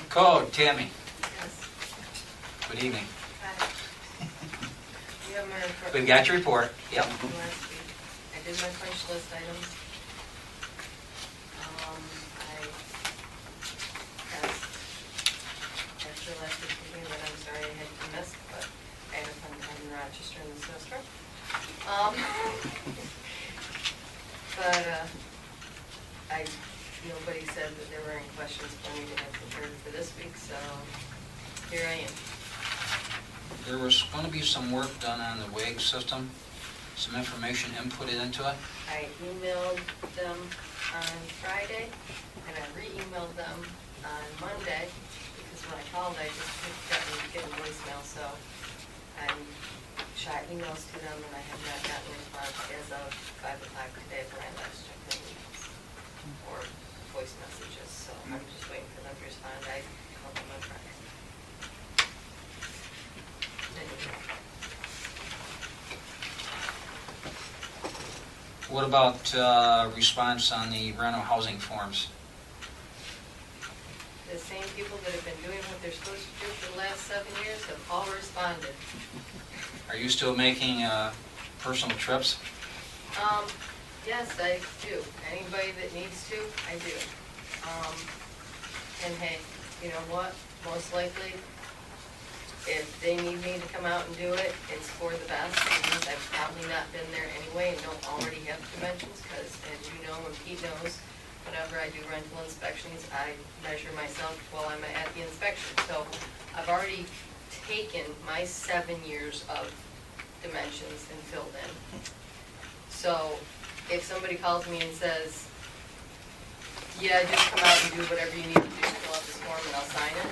Code, Tammy. Yes. Good evening. Hi. You have my report. We've got your report. Yep. From last week. I did my punch list items. I asked after last week's meeting that I'm sorry I had to miss, but I had a fun time in Rochester in the snowstorm. Nobody said that there were any questions for me that I prepared for this week, so here I am. There was going to be some work done on the WAG system, some information inputted into it. I emailed them on Friday, and I re-emailed them on Monday, because when I called, I just didn't get a voicemail, so I shot emails to them, and I have not gotten a response as of 5 o'clock today when I last checked my emails, or voice messages, so I'm just waiting for them to respond. I called them on Friday. What about response on the rental housing forms? The same people that have been doing what they're supposed to do for the last 7 years have all responded. Are you still making personal trips? Yes, I do. Anybody that needs to, I do. And hey, you know what? Most likely, if they need me to come out and do it, it's for the best. It means I've probably not been there anyway and don't already have dimensions, because as you know, and Pete knows, whenever I do rental inspections, I measure myself while I'm at the inspection. So I've already taken my 7 years of dimensions and filled in. So if somebody calls me and says, yeah, just come out and do whatever you need to do, fill out this form and I'll sign it,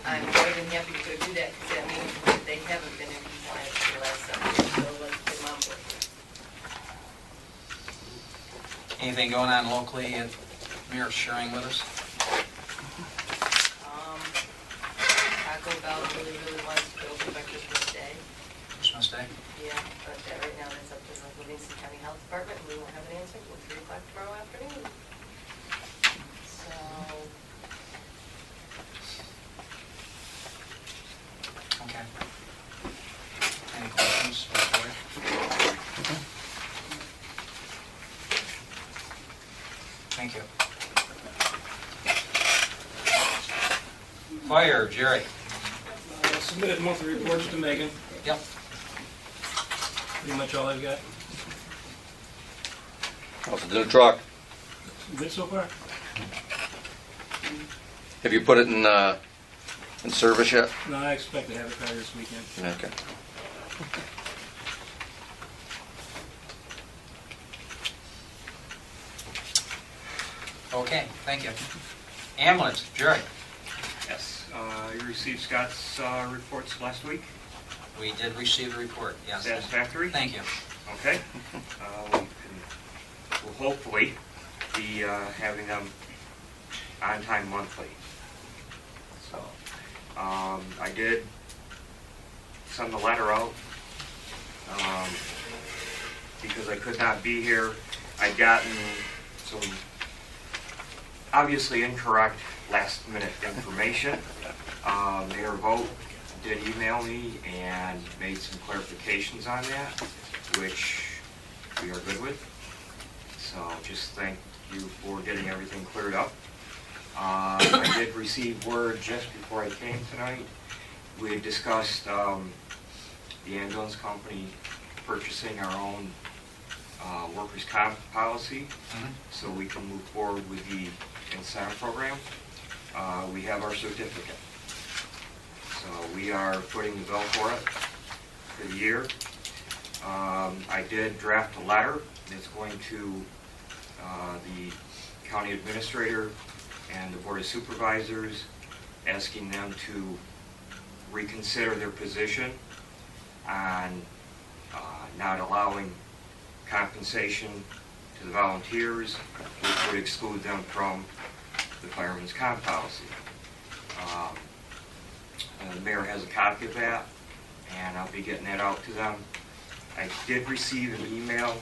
I'm more than happy to go do that, because that means that they haven't been in compliance for the last 7 years, so let's get them on board. Anything going on locally at Mayor sharing with us? Taco Bell really wants to open by Christmas Day. Christmas Day? Yeah, but right now that's up to the Livingston County Health Department, and we won't have an answer until 3 o'clock tomorrow afternoon. So, Okay. Any questions for the board? Thank you. Fire, Jerry. Submitted monthly reports to Megan, Yep. pretty much all I've got. How's the new truck? Good so far? Have you put it in service yet? No, I expect to have it probably this weekend. Okay. Okay, thank you. Ambulance, Jerry. Yes, you received Scott's reports last week. We did receive the report, yes. Satisfactory? Thank you. Okay. We'll hopefully be having them on time monthly. So, I did send the letter out because I could not be here. I'd gotten some obviously incorrect last minute information. Mayor Vogt did email me and made some clarifications on that, which we are good with. So just thank you for getting everything cleared up. I did receive word just before I came tonight. We had discussed the ambulance company purchasing our own workers' comp policy, so we can move forward with the incentive program. We have our certificate. So we are footing the bill for it for the year. I did draft a letter that's going to the county administrator and the board of supervisors, asking them to reconsider their position on not allowing compensation to the volunteers, which would exclude them from the fireman's comp policy. The mayor has a copy of that, and I'll be getting that out to them. I did receive an email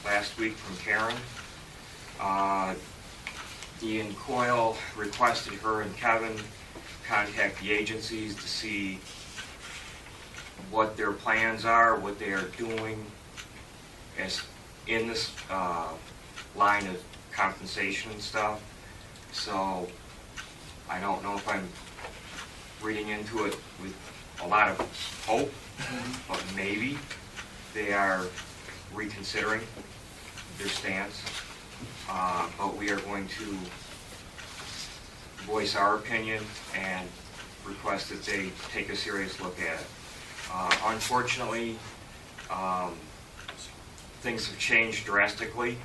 last week from Karen. Ian Coyle requested her and Kevin contact the agencies to see what their plans are, what they are doing as in this line of compensation and stuff. So I don't know if I'm reading into it with a lot of hope, but maybe they are reconsidering their stance. But we are going to voice our opinion and request that they take a serious look at it. Unfortunately, things have changed drastically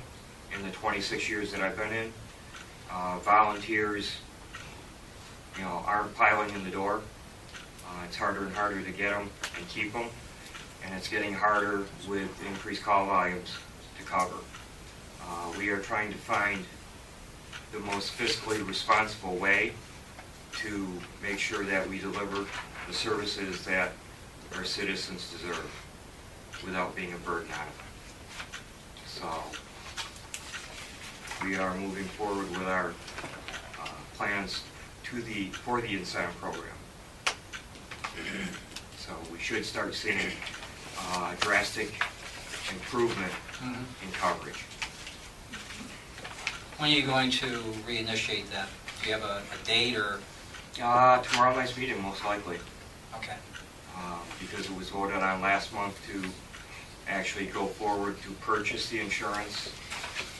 in the 26 years that I've been in. Volunteers, aren't piling in the door. It's harder and harder to get them and keep them, and it's getting harder with increased call volumes to cover. We are trying to find the most fiscally responsible way to make sure that we deliver the services that our citizens deserve without being a burden on them. So we are moving forward with our plans for the incentive program. So we should start seeing drastic improvement in coverage. When are you going to reinitiate that? Do you have a date or? Tomorrow night's meeting, most likely, Okay. because it was voted on last month to actually go forward to purchase the insurance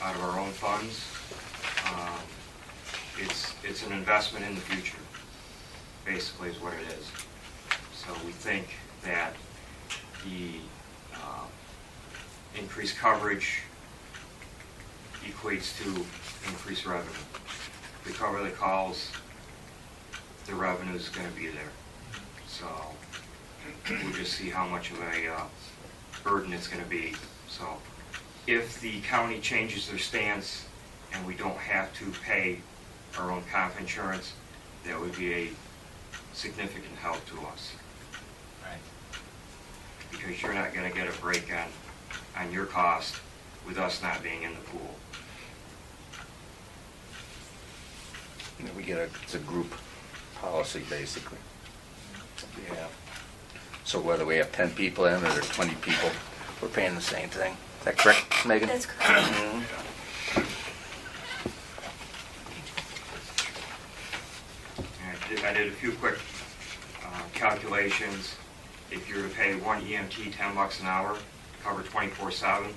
out of our own funds. It's an investment in the future, basically is what it is. So we think that the increased coverage equates to increased revenue. If we cover the calls, the revenue is going to be there. So we'll just see how much of a burden it's going to be. So if the county changes their stance and we don't have to pay our own comp insurance, that would be a significant help to us. Right. Because you're not going to get a break on your cost with us not being in the pool. It's a group policy, basically. Yeah. So whether we have 10 people in or there's 20 people, we're paying the same thing. Is that correct, Megan? That's correct. Mhm. I did a few quick calculations. If you were to pay one EMT $10 an hour, to cover 24/7,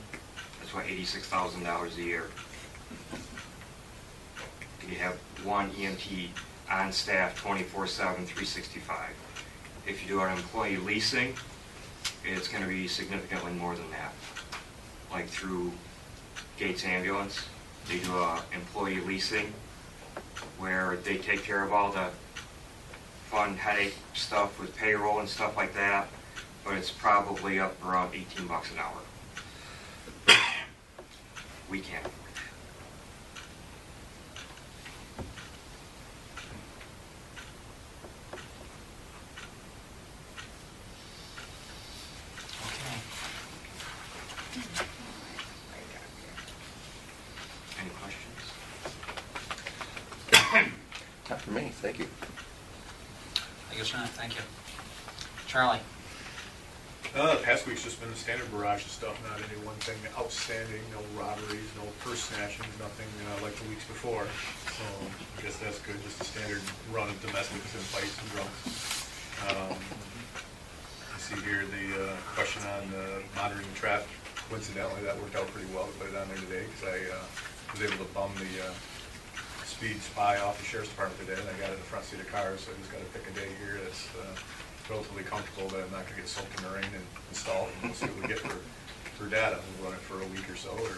that's what, $86,000 a year. You have one EMT on staff 24/7, 365. If you do an employee leasing, it's going to be significantly more than that. Like through Gates Ambulance, they do employee leasing where they take care of all the fun headache stuff with payroll and stuff like that, but it's probably up around $18 an hour. We can't afford that. Okay. Any questions? Not for me, thank you. I guess not, thank you. Charlie? Past week's just been the standard barrage of stuff, not any one thing outstanding, no robberies, no purse snatchings, nothing like the weeks before. So I guess that's good, just a standard run of domestics and fights and drunks. You see here the question on monitoring traffic. Coincidentally, that worked out pretty well to put it on there today because I was able to bum the speed spy off the sheriff's department today, and I got it in the front seat of the car, so I just got to pick a day here that's relatively comfortable that I'm not going to get soaked in the rain and install it. And we'll see what we get for data. We'll run it for a week or so, or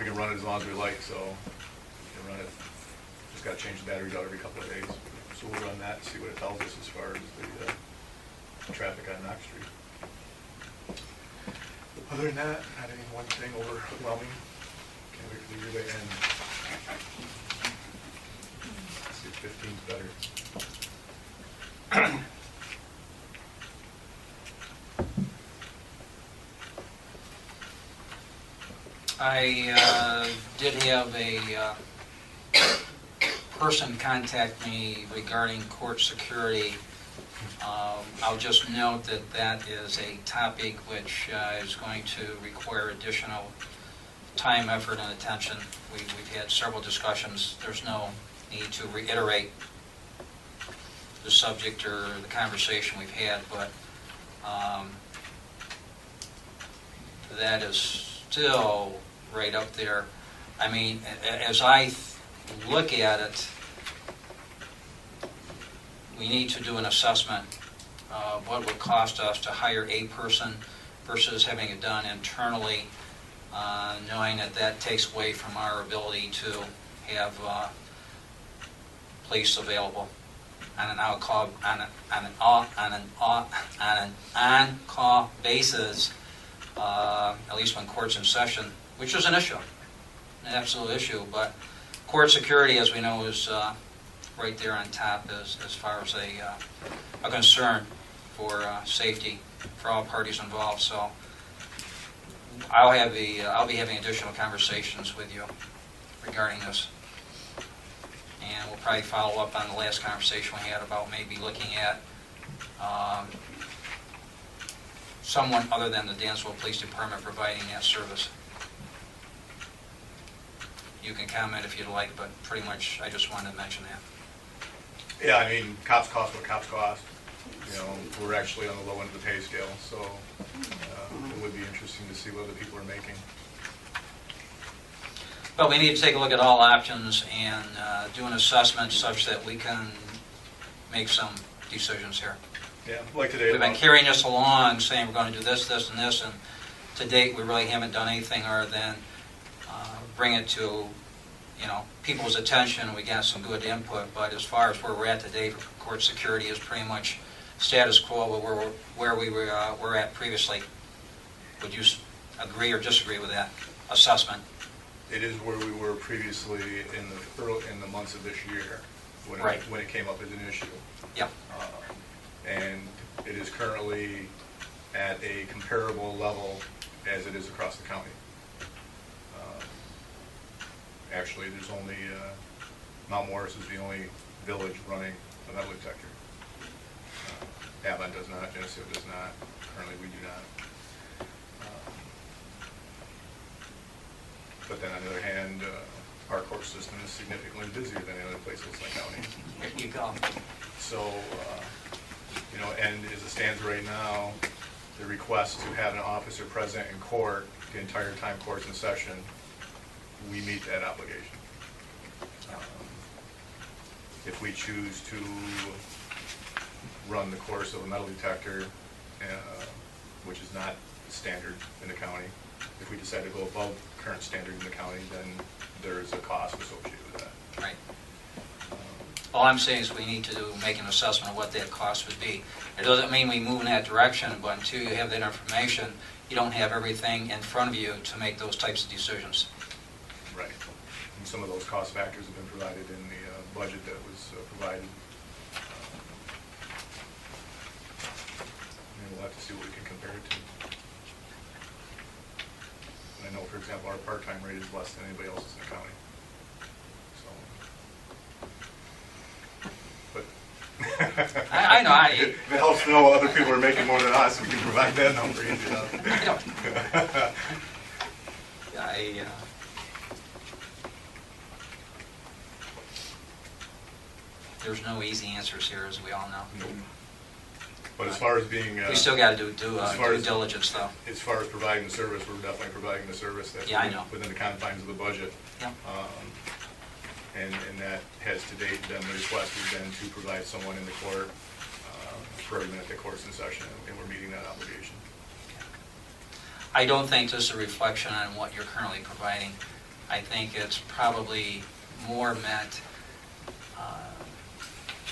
we can run it as long as we like. So we can run it. Just got to change the batteries out every couple of days. So we'll run that and see what it tells us as far as the traffic on Knox Street. Other than that, not any one thing overwhelming. Can't wait for the year to end. Let's see if 15's better. I did have a person contact me regarding court security. I'll just note that that is a topic which is going to require additional time, effort, and attention. We've had several discussions. There's no need to reiterate the subject or the conversation we've had, but that is still right up there. I mean, as I look at it, we need to do an assessment of what it would cost us to hire a person versus having it done internally, knowing that that takes away from our ability to have police available on an on-call basis, at least when court's in session, which is an issue, an absolute issue. But court security, as we know, is right there on top as far as a concern for safety for all parties involved. So I'll be having additional conversations with you regarding this. And we'll probably follow up on the last conversation we had about maybe looking at someone other than the Dansville Police Department providing that service. You can comment if you'd like, but pretty much I just wanted to mention that. Yeah, I mean, cops cost what cops cost. You know, we're actually on the low end of the pay scale, so it would be interesting to see what other people are making. But we need to take a look at all options and do an assessment such that we can make some decisions here. Yeah, like today. We've been carrying this along, saying we're going to do this, this, and this, and to date we really haven't done anything other than bring it to people's attention. We got some good input, but as far as where we're at today for court security is pretty much status quo where we were at previously. Would you agree or disagree with that assessment? It is where we were previously in the months of this year when Right. when it came up as an issue. Yeah. And it is currently at a comparable level as it is across the county. Actually, there's only, Mount Morris is the only village running a metal detector. Avon does not, Geneseo does not, currently we do not. But then on the other hand, our court system is significantly busier than any other place in the county. There you go. So, and as it stands right now, the request to have an officer present in court the entire time court's in session, we meet that obligation. If we choose to run the course of a metal detector, which is not standard in the county, if we decide to go above current standard in the county, then there is a cost associated with that. Right. All I'm saying is we need to make an assessment of what that cost would be. It doesn't mean we move in that direction, but until you have that information, you don't have everything in front of you to make those types of decisions. Right. And some of those cost factors have been provided in the budget that was provided. And we'll have to see what we can compare it to. And I know, for example, our part-time rate is less than anybody else's in the county. So, but I know, it helps know other people are making more than us. We can provide that number easy enough. There's no easy answers here, as we all know. Nope. But as far as being... We still got to do as far due as- diligence, though. As far as providing the service, we're definitely providing the service that's Yeah, I know. within the confines of the budget. Yeah. And that has to date been, the request has been to provide someone in the court for every minute the court's in session, and we're meeting that obligation. I don't think this is a reflection on what you're currently providing. I think it's probably more meant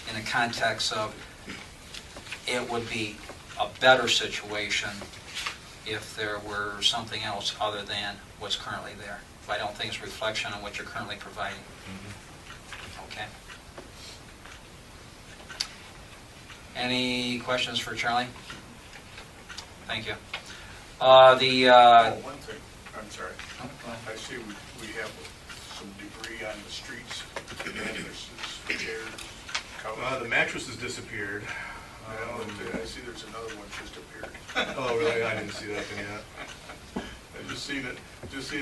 in the context of it would be a better situation if there were something else other than what's currently there. But I don't think it's a reflection on what you're currently providing. Okay. Any questions for Charlie? Thank you. One thing, I'm sorry. I see we have some debris on the streets, mattresses, chairs, The mattress has disappeared. I see there's another one just appeared. Oh, really? I didn't see that thing yet. I just seen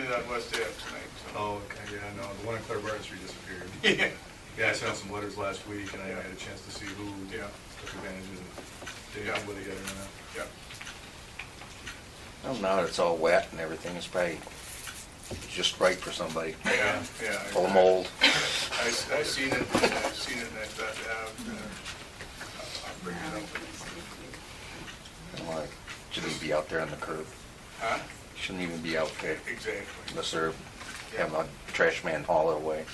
it on West Ave tonight. So. Oh, okay, yeah, no, the one on Claire Barton Street disappeared. Yeah. Yeah, I sent out some letters last week, and I had a chance to see who Yeah. took advantage of it. Did Yeah. anything with it yet or not? Yeah. Well, now that it's all wet and everything, it's probably just right for somebody. Yeah. Full of mold. I seen it, and I thought, I'll bring it up. Like, shouldn't even be out there on the curb. Huh? Shouldn't even be out there Exactly. unless they're having a trash man haul it away.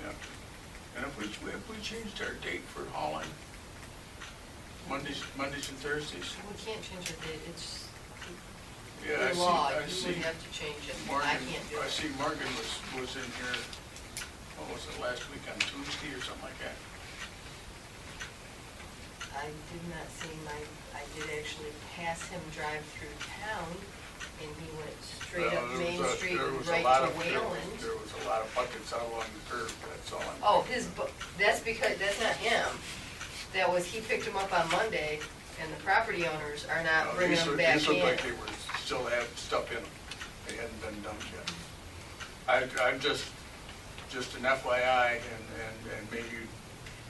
Yeah. And if we changed our date for hauling, Mondays and Thursdays. We can't change the date, it's Yeah, the law, I you see. would have to change it, Morgan, I can't do I it. see Morgan was in here, what was it, last week on Tuesday or something like that? I did not see him, I did actually pass him drive through town, and he went straight up Well, Main Street there and was a right lot to of- Wayland. There was a lot of buckets out along the curb, that's all I'm. Oh, that's because, that's not him. That was, he picked him up on Monday, and the property owners are not bringing them back These looked in. like they were, still had stuff in them. They hadn't been dumped yet. I'm just an FYI, and maybe.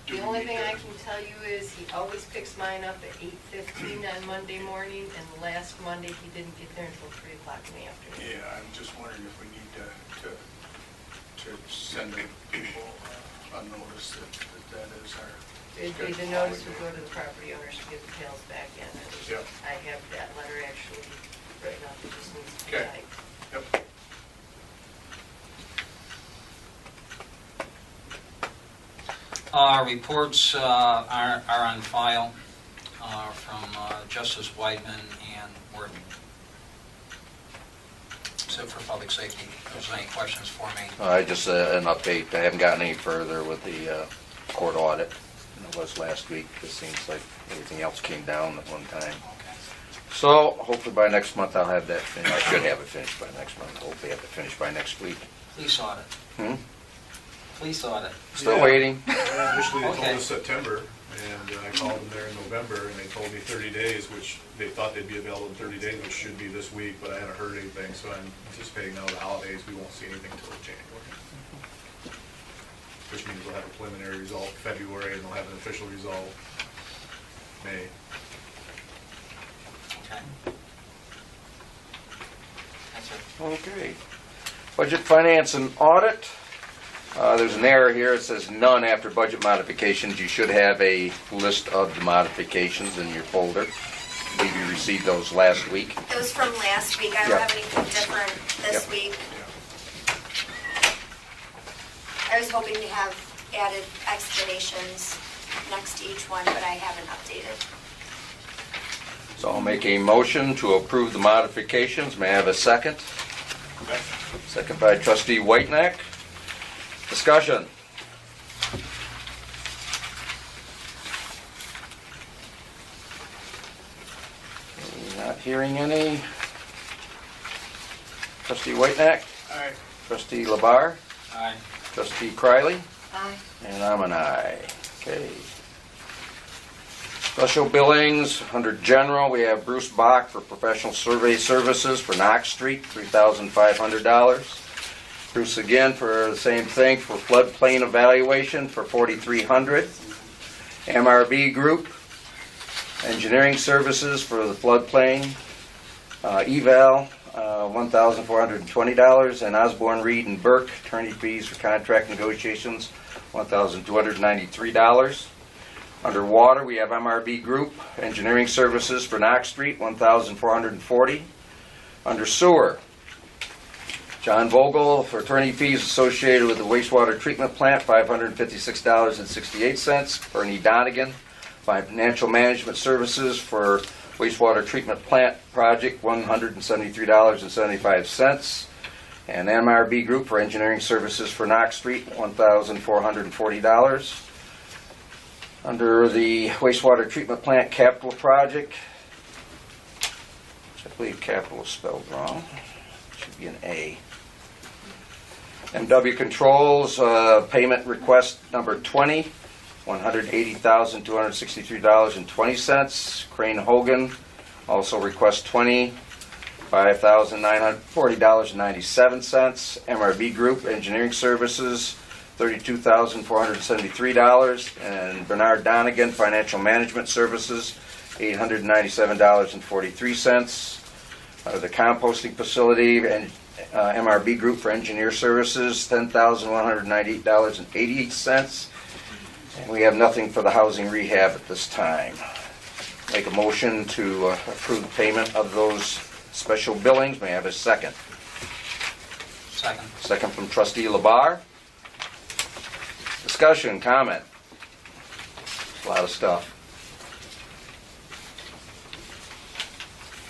do The we only need thing to- I can tell you is he always picks mine up at 8:15 on Monday morning, and last Monday he didn't get there until 3 o'clock in the afternoon. Yeah, I'm just wondering if we need to send the people a notice that is our. It'd be the notice would go to the property owners to get the tails back in. And Yep. I have that letter actually written up, it just needs to be Okay. typed. Yep. Reports are on file from Justice Weidman and Worden. Except for public safety, if there's any questions for me. I just, an update, I haven't gotten any further with the court audit than it was last week. It seems like everything else came down at one time. Okay. So hopefully by next month I'll have that finished. I should have it finished by next month. Hopefully have it finished by next week. Police audit. Hmm? Police audit. Still Yeah. waiting. Initially, they told Okay. us September, and I called them there in November, and they told me 30 days, which they thought they'd be available in 30 days, which should be this week, but I haven't heard anything, so I'm anticipating now the holidays, we won't see anything until January. they'll have a preliminary result February, and they'll have an official result May. Okay. That's it. Okay. Budget, finance, and audit. There's an error here. It says none after budget modifications. You should have a list of the modifications in your folder. I believe you received those last week. Those from last week, I don't Yep. have anything different this Yep. week. I was hoping to have added explanations next to each one, but I haven't updated. So I'll make a motion to approve the modifications. May I have a second? Second by trustee Whitenack. Discussion. Not hearing any. Trustee Whitenack, Aye. trustee Labar, Aye. trustee Criley, Aye. and I'm an aye. Okay. Special billings, under general, we have Bruce Bach for professional survey services for Knox Street, $3,500. Bruce again for the same thing for floodplain evaluation for $4,300. MRB Group, engineering services for the floodplain eval, $1,420. And Osborne, Reed, and Burke, attorney fees for contract negotiations, $1,293. Underwater, we have MRB Group, engineering services for Knox Street, $1,440. Under sewer, John Vogel for attorney fees associated with the wastewater treatment plant, $556.68. Bernie Donegan, financial management services for wastewater treatment plant project, $173.75. And MRB Group for engineering services for Knox Street, $1,440. Under the wastewater treatment plant capital project, which I believe capital is spelled wrong, should be an A. MW Controls, payment request number 20, $180,263.20. Crane Hogan, also request 20, $5,940.97. MRB Group, engineering services, $32,473. And Bernard Donegan, financial management services, $897.43. The composting facility and MRB Group for engineer services, $10,198.88. And we have nothing for the housing rehab at this time. Make a motion to approve payment of those special billings. May I have a second? Second. Second from trustee Labar. Discussion, comment? A lot of stuff.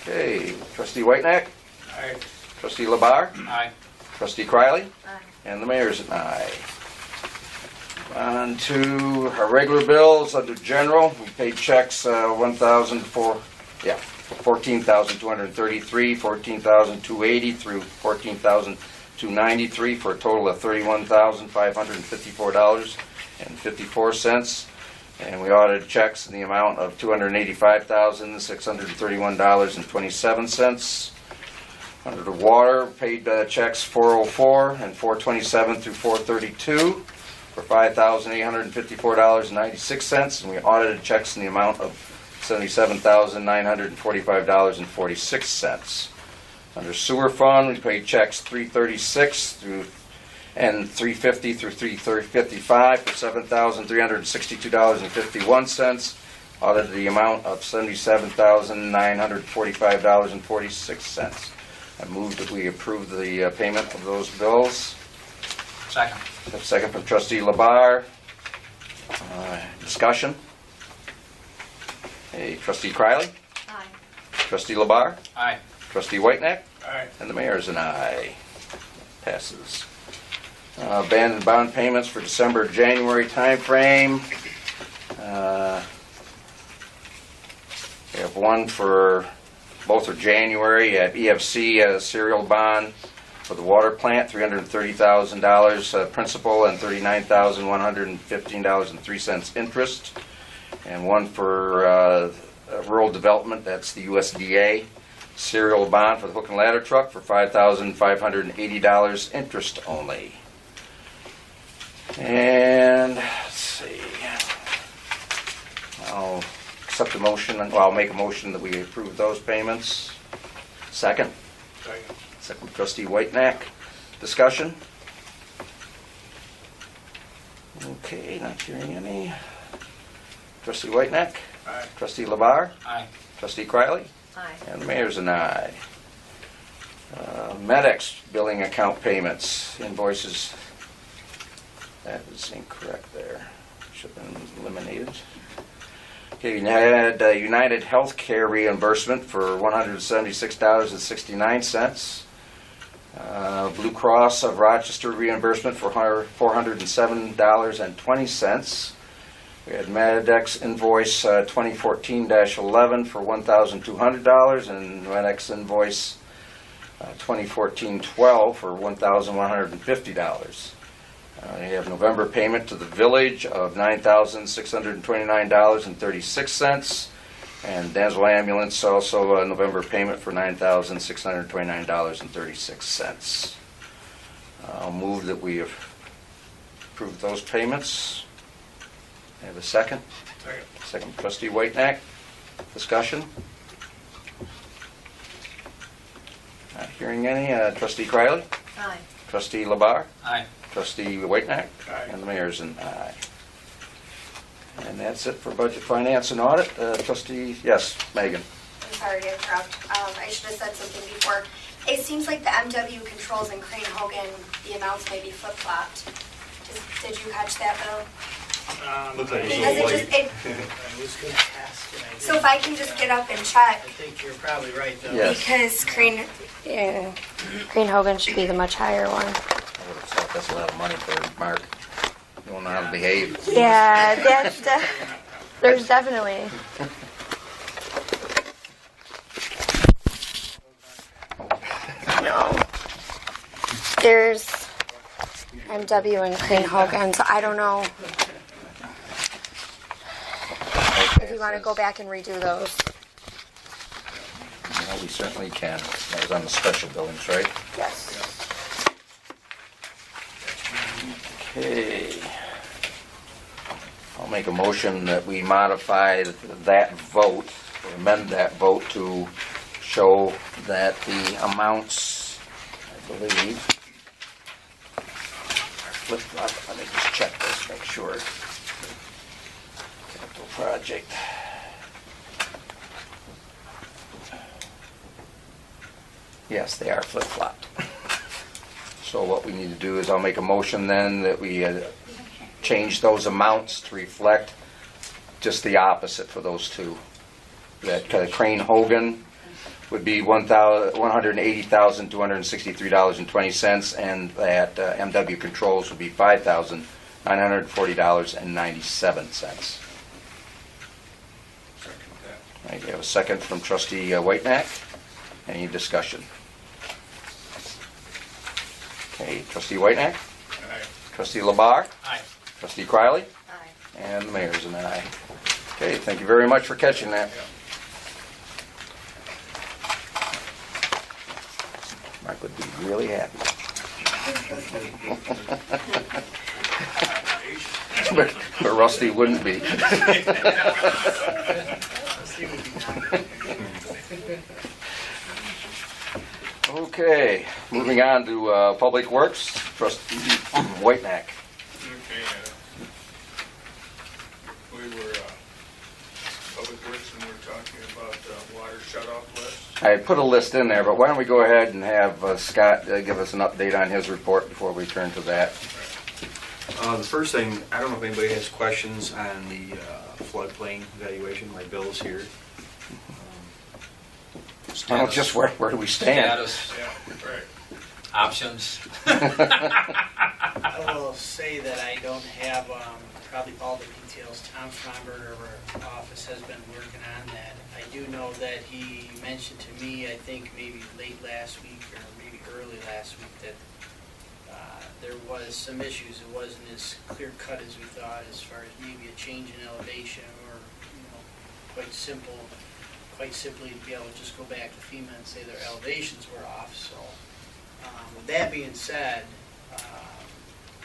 Okay, trustee Whitenack, Aye. trustee Labar, Aye. trustee Criley, Aye. and the mayor's an aye. On to our regular bills under general. We paid checks $14,233, $14,280 through $14,293 for a total of $31,554.54. And we audited checks in the amount of $285,631.27. Under the water, paid checks 404 and 427 through 432 for $5,854.96. And we audited checks in the amount of $77,945.46. Under sewer fund, we paid checks 336 through and 350 through 355 for $7,362.51. Audited the amount of $77,945.46. I move that we approve the payment of those bills. Second. A second from trustee Labar. Discussion. Hey, trustee Criley, Aye. trustee Labar, Aye. trustee Whitenack, Aye. and the mayor's an aye. Passes. Abandoned bond payments for December, January timeframe. We have one for, both are January, at EFC serial bond for the water plant, $330,000 principal and $39,115.03 interest. And one for rural development, that's the USDA serial bond for the hook and ladder truck for $5,580 interest only. And accept the motion, well, I'll make a motion that we approve those payments. Second? Second. Second, trustee Whitenack. Discussion? Okay, not hearing any. Trustee Whitenack? Aye. Trustee Labar? Aye. Trustee Criley? Aye. And the mayor's an aye. MedX billing account payments, invoices. That is incorrect there. Should have been eliminated. Okay, you had United Healthcare reimbursement for $176.69. Blue Cross of Rochester reimbursement for $407.20. We had MedX invoice 2014-11 for $1,200 and MedX invoice 2014-12 for $1,150. You have November payment to the village of $9,629.36, and Dansville Ambulance also a November payment for $9,629.36. I'll move that we approve those payments. I have a second. Second. Second, trustee Whitenack. Discussion? Not hearing any. Trustee Criley? Aye. Trustee Labar? Aye. Trustee Whitenack? Aye. And the mayor's an aye. And that's it for budget, finance, and audit. Trustee, yes, Megan. I'm sorry to interrupt. I should have said something before. It seems like the MW controls in Crane Hogan, the amounts may be flip-flopped. Did you catch that, Bill? Looks like it's a Because little it light. just, I was gonna ask, and I so if I can just get up and check. I think you're probably right, though. Yes. Because Crane Hogan should be the much higher one. I would have thought that's a lot of money for Mark. You don't know how to behave. Yeah, there's definitely. No. There's MW and Crane Hogan, so I don't know if you want to go back and redo those. Well, we certainly can. That was on the special buildings, right? Yes. Okay. I'll make a motion that we modify that vote, or amend that vote to show that the amounts, I believe, flip-flop. Let me just check this, make sure. Capital project. Yes, they are flip-flopped. So what we need to do is I'll make a motion then that we change those amounts to reflect just the opposite for those two. That Crane Hogan would be $180,263.20, and that MW Controls would be $5,940.97. Second that. Right, you have a second from trustee Whitenack. Any discussion? Okay, trustee Whitenack, Aye. trustee Labar, Aye. trustee Criley, Aye. and the mayor's an aye. Okay, thank you very much for catching that. Mark would be really happy. but Rusty wouldn't be. Okay, moving on to Public Works, trustee Whitenack. Okay, we were, Public Works, and we're talking about water shut-off list. I put a list in there, but why don't we go ahead and have Scott give us an update on his report before we turn to that. The first thing, I don't know if anybody has questions on the floodplain evaluation. My bill's here. Well, just where do we stand? Status, Yeah, right. options. I will say that I don't have probably all the details. Tom Schomburg of our office has been working on that. I do know that he mentioned to me, I think maybe late last week or maybe early last week, that there was some issues. It wasn't as clear cut as we thought, as far as maybe a change in elevation, or quite simply to be able to just go back to FEMA and say their elevations were off. So with that being said,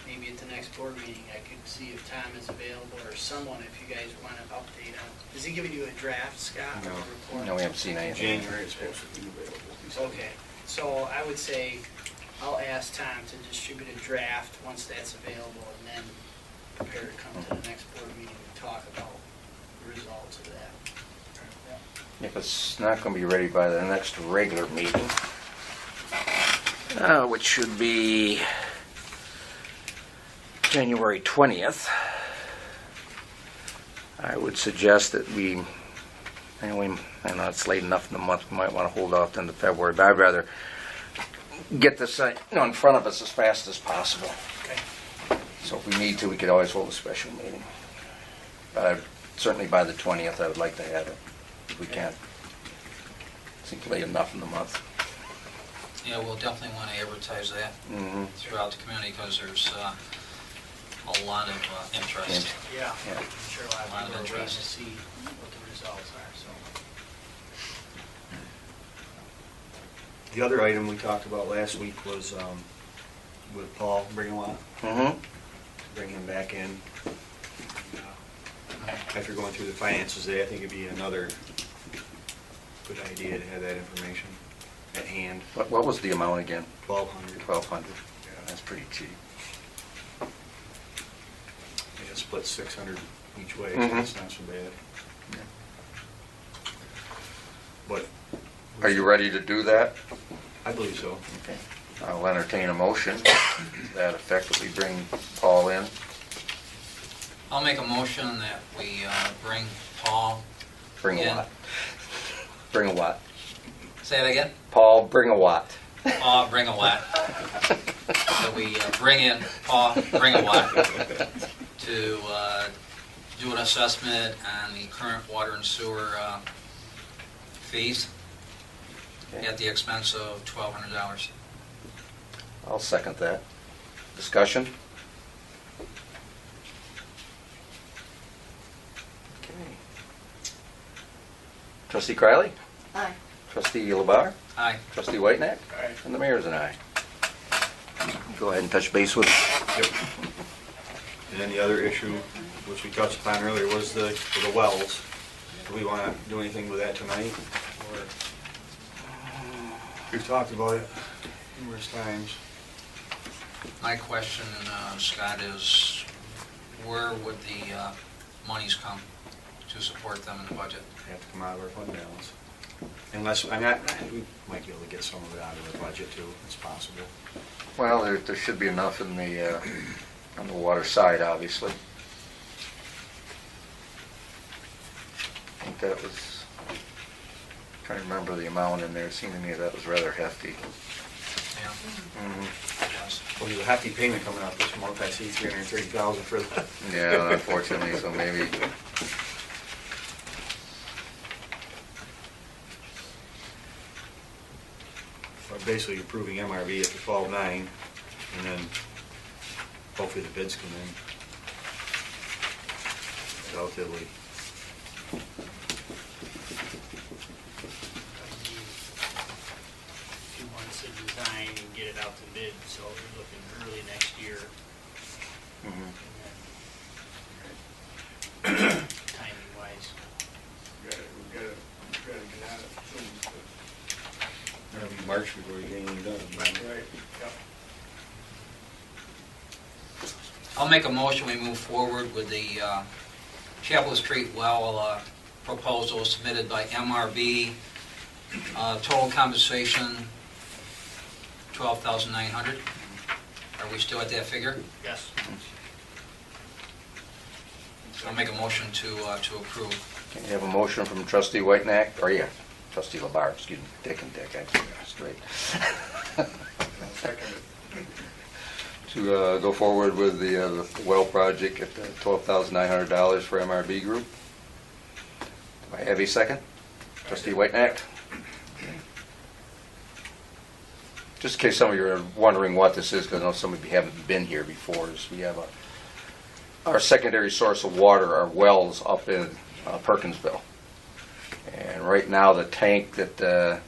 maybe maybe at the next board meeting, I could see if Tom is available or someone, if you guys want an update on, is he giving you a draft, Scott? No. or a report? No, we haven't seen anything. January it's supposed to be available. Okay, so I would say, I'll ask Tom to distribute a draft once that's available, and then prepare to come to the next board meeting and talk about the results of that. If it's not going to be ready by the next regular meeting, which should be January 20th, I would suggest that we, I know it's late enough in the month, we might want to hold off into February, but I'd rather get this in front of us as fast as possible. Okay. So if we need to, we could always hold a special meeting. But certainly by the 20th, I would like to have it, if we can. Seems late enough in the month. Yeah, we'll definitely want to advertise that Mm-hmm. throughout the community because there's a lot of interest. Yeah, Yeah. I'm sure a lot of Lot of people are waiting to interest. see what the results are, so. The other item we talked about last week was with Paul Bringawat, Mm-hmm. bring him back in. After going through the finances today, I think it'd be another good idea to have that information at hand. What was the amount again? 1,200. 1,200. That's pretty cheap. Yeah, split 600 each way, so Mhm. that's not so bad. But Are you ready to do that? I believe so. Okay. I'll entertain a motion to that effect that we bring Paul in. I'll make a motion that we bring Paul. Bring a Yeah. watt. Bring a watt. Say that again? Paul, bring a watt. Bring a watt. So we bring in Paul Bringawat to do an assessment on the current water and sewer fees at the expense of $1,200. I'll second that. Discussion? Okay. Trustee Criley? Aye. Trustee LeBar? Aye. Trustee Whitenack? Aye. And the mayor's an aye. Go ahead and touch base with Yep. And then the other issue, which we touched upon earlier, was the wells. Do we want to do anything with that tonight? Or we've talked about it numerous times. My question, Scott, is where would the monies come to support them in the budget? They have to come out of our fund balance. Unless, I'm not, we might be able to get some of it out of the budget too, it's possible. Well, there should be enough in on the water side, obviously. I think that was, trying to remember the amount in there, it seemed to me that was rather hefty. Yeah. Mhm. Yes. Well, there's a hefty payment coming out this month, I see 330,000 for that. Yeah, unfortunately, so maybe, We're basically approving MRV at the 12.9, and then hopefully the bids come in relatively. Few months to design and get it out to bid, so we're looking early next year. mhm. Timing wise. We gotta get on it soon. It'll be March before we get anything done. Right, yep. I'll make a motion, we move forward with the Chapel Street well proposal submitted by MRB. Total compensation, $12,900. Are we still at that figure? Yes. I'll make a motion to approve. Okay, you have a motion from trustee Whitenack, or yeah, trustee LeBar, excuse me, Dick and Dick, I got it straight. I'll second it. To go forward with the well project at $12,900 for MRB Group. Do I have a second? Trustee Whitenack? Just in case some of you are wondering what this is, because I know some of you haven't been here before, is we have our secondary source of water, our wells up in Perkinsville. And right now, the tank that,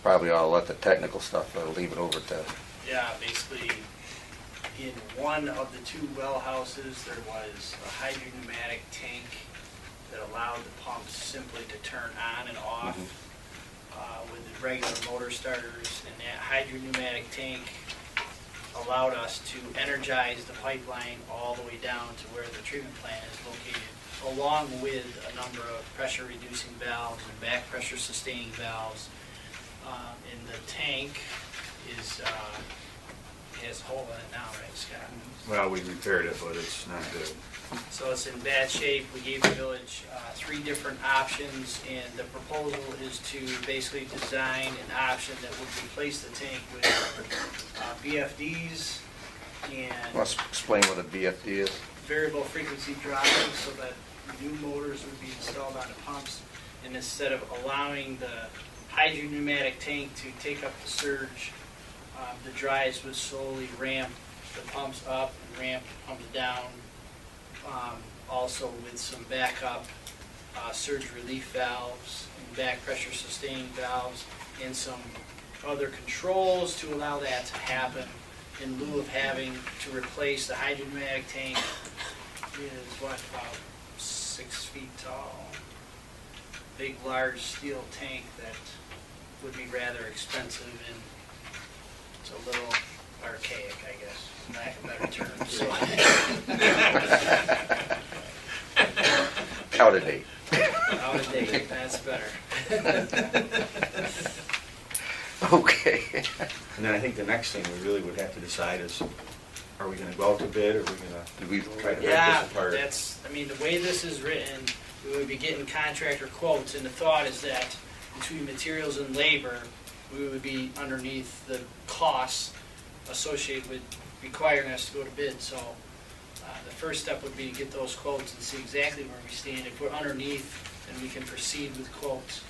probably I'll let the technical stuff, leave it over to, Yeah, basically, In one of the two well houses, there was a hydropneumatic tank that allowed the pumps simply to turn on and off with the regular motor starters. And that hydropneumatic tank allowed us to energize the pipeline all the way down to where the treatment plant is located, along with a number of pressure reducing valves and back pressure sustaining valves. And the tank is, has a hole in it now, right, Scott? Well, we repaired it, but it's not good. So it's in bad shape. We gave the village 3 different options, and the proposal is to basically design an option that would replace the tank with VFDs and Let's explain what a BFD is. variable frequency driving, so that new motors would be installed on the pumps. And instead of allowing the hydropneumatic tank to take up the surge, the drives would slowly ramp the pumps up and ramp the pumps down. Also with some backup surge relief valves and back pressure sustaining valves and some other controls to allow that to happen in lieu of having to replace the hydropneumatic tank. Is what, about 6 feet tall? Big, large steel tank that would be rather expensive, and it's a little archaic, I guess, for lack of better terms. So, Out of date. out of date, that's better. Okay. And then I think the next thing we really would have to decide is, are we gonna go out to bid, or are we gonna Do we try to break Yeah, this apart? that's, I mean, the way this is written, we would be getting contractor quotes, and the thought is that between materials and labor, we would be underneath the costs associated with requiring us to go to bid. So the first step would be to get those quotes and see exactly where we stand. If we're underneath, then we can proceed with quotes.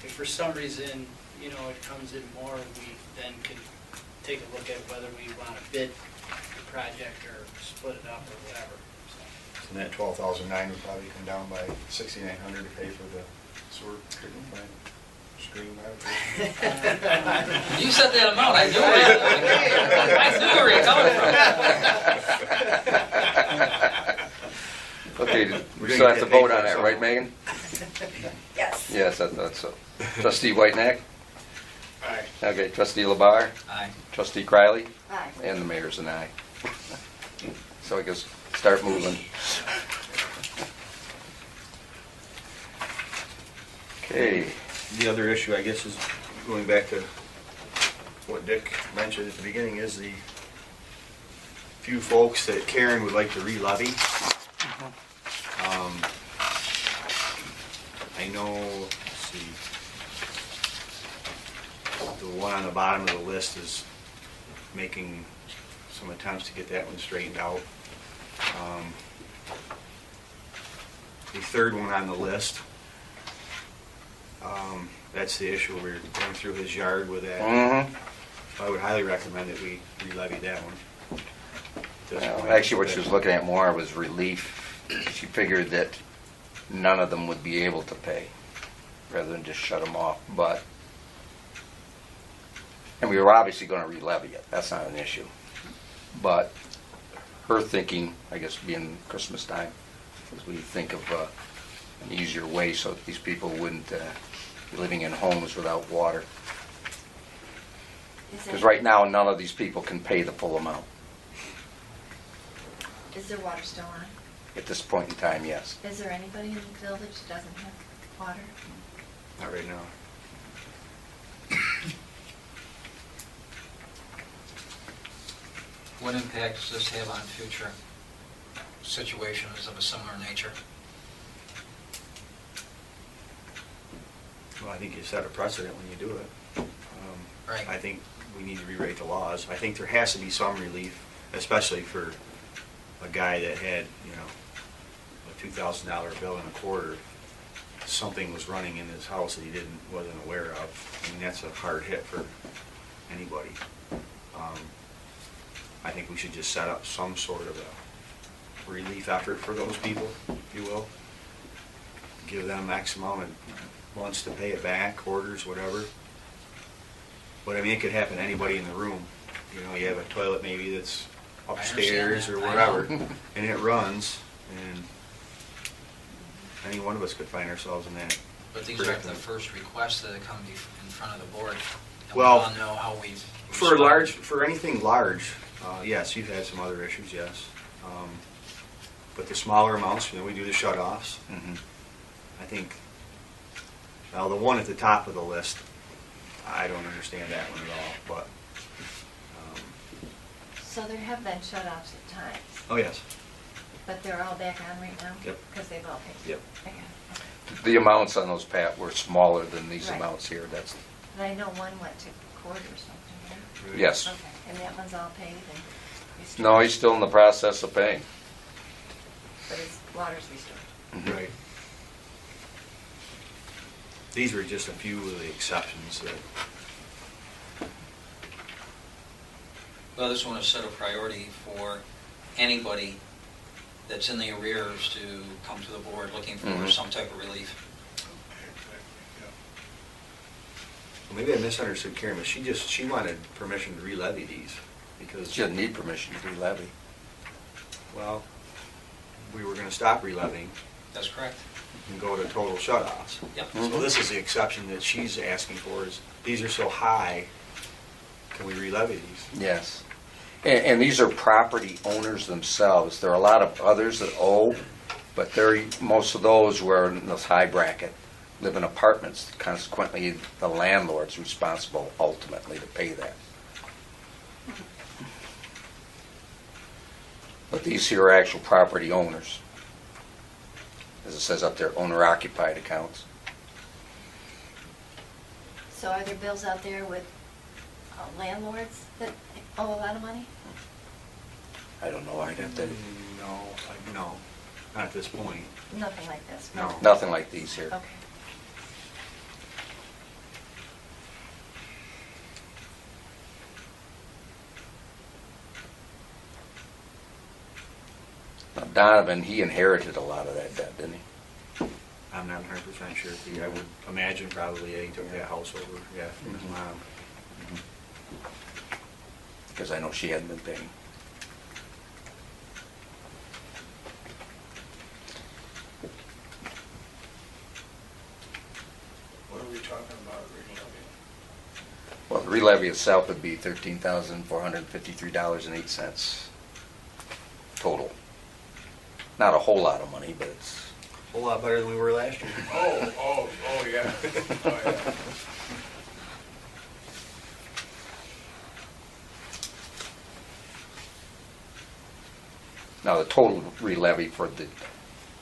If for some reason, you know, it comes in more, we then could take a look at whether we want to bid the project or split it up or whatever. So, And that 12,009 would probably come down by 6,900 to pay for the sewer treatment plant. Screen that. You said that amount, I knew where you're coming from. Okay, We're we gonna still have get to vote paid on for that, some. right, Megan? Yes. Yes, I thought so. Trustee Whitenack? Aye. Okay, trustee Labar? Aye. Trustee Criley? Aye. And the mayor's an aye. So I guess start moving. Okay. The other issue, I guess, is going back to what Dick mentioned at the beginning, is the few folks that Karen would like to re-levy. I know, let's see, the one on the bottom of the list is making some attempts to get that one straightened out. The third one on the list, that's the issue. We're going through his yard with that. Mm-hmm. I would highly recommend that we re-levy that one. At this point. Actually, what she was looking at more was relief. She figured that none of them would be able to pay, rather than just shut them off. But, and we were obviously going to re-levy it. That's not an issue. But her thinking, I guess, being Christmas time, was we think of an easier way so that these people wouldn't be living in homes without water. Because right now, none of these people can pay the full amount. Is there water still on? At this point in time, yes. Is there anybody in the village that doesn't have water? Not right now. What impact does this have on future situations of a similar nature? Well, I think you set a precedent when you do it. Right. I think we need to rewrite the laws. I think there has to be some relief, especially for a guy that had, you know, a $2,000 bill and a quarter. Something was running in his house that he wasn't aware of. I mean, that's a hard hit for anybody. I think we should just set up some sort of a relief effort for those people, if you will. Give them X amount of months to pay it back, quarters, whatever. But I mean, it could happen to anybody in the room. You know, you have a toilet maybe that's upstairs or that. I wherever, know. and it runs, and any one of us could find ourselves in that. But these aren't the first requests that have come in front of the board. And Well, we all know how we've. For large, for anything large, yes, you've had some other issues, yes. But the smaller amounts, we do the shut-offs. I think, now the one at the top of the list, I don't understand that one at all, but, So there have been shut-offs at times, oh, yes. but they're all back on right now? Yep. Because they've all paid? Yep. Okay. The amounts on those, Pat, were smaller than these Right. amounts here. That's, And I know one went to court or something, right? yes. Okay, and that one's all paid and restored? No, he's still in the process of paying. But his water's restored? Right. These were just a few of the exceptions that, Well, this one is set a priority for anybody that's in the arrears to come to the board looking for Mhm. some type of relief. well, maybe I misunderstood Karen, but she wanted permission to re-levy these, because, She doesn't need permission to re-levy. well, we were gonna stop re-levying That's correct. and go to total shut-offs. Yep. So this is the exception that she's asking for, is these are so high, can we re-levy these? Yes. And these are property owners themselves. There are a lot of others that owe, but most of those were in this high bracket, live in apartments. Consequently, the landlord's responsible ultimately to pay that. But these here are actual property owners. As it says up there, owner-occupied accounts. So are there bills out there with landlords that owe a lot of money? I don't know, I'd have to, No, not at this point. Nothing like this? No. nothing like these here. Okay. Now Donovan, he inherited a lot of that debt, didn't he? I'm not 100% sure. I would imagine probably, yeah, he took that house over, yeah, from his mom. Because I know she hadn't been paying. What are we talking about, re-levy? Well, the re-levy itself would be $13,453.08 total. Not a whole lot of money, but it's, A whole lot better than we were last year. Oh, yeah. Oh, yeah. now the total re-levy for the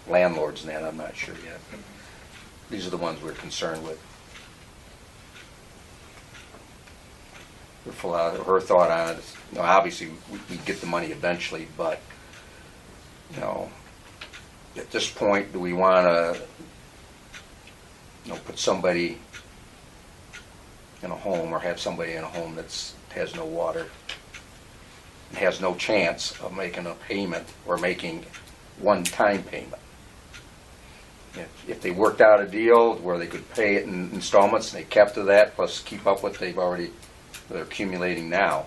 landlords and that, I'm not sure yet. These are the ones we're concerned with. Her thought on it is, obviously, we get the money eventually, but, at this point, do we want to, put somebody in a home or have somebody in a home has no water and has no chance of making a payment or making one-time payment? If they worked out a deal where they could pay it in installments and they kept to that, plus keep up what they're accumulating now,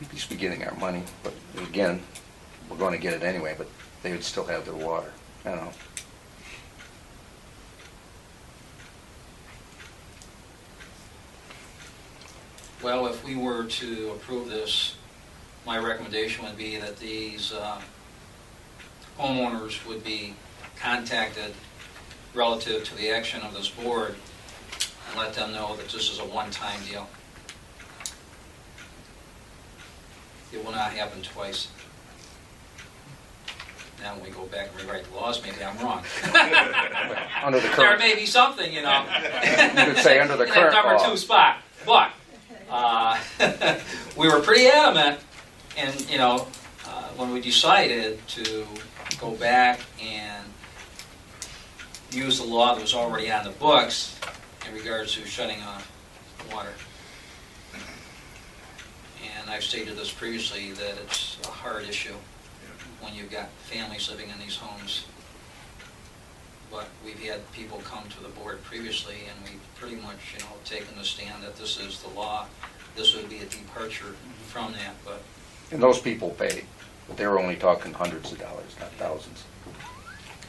at least be getting our money. But again, we're going to get it anyway, but they would still have their water. I don't know. Well, if we were to approve this, my recommendation would be that these homeowners would be contacted relative to the action of this board and let them know that this is a one-time deal. It will not happen twice. Now, when we go back and rewrite the laws, maybe I'm wrong. Under the There current, may be something, you could say under the in that current number law. 2 spot. But we were pretty adamant, and when we decided to go back and use the law that was already on the books in regards to shutting off water. And I've stated this previously, that it's a hard issue when you've got families living in these homes. But we've had people come to the board previously, and we've pretty much, taken the stand that this is the law. this would be a departure from that, but And those people pay, but they were only talking hundreds of dollars, not thousands.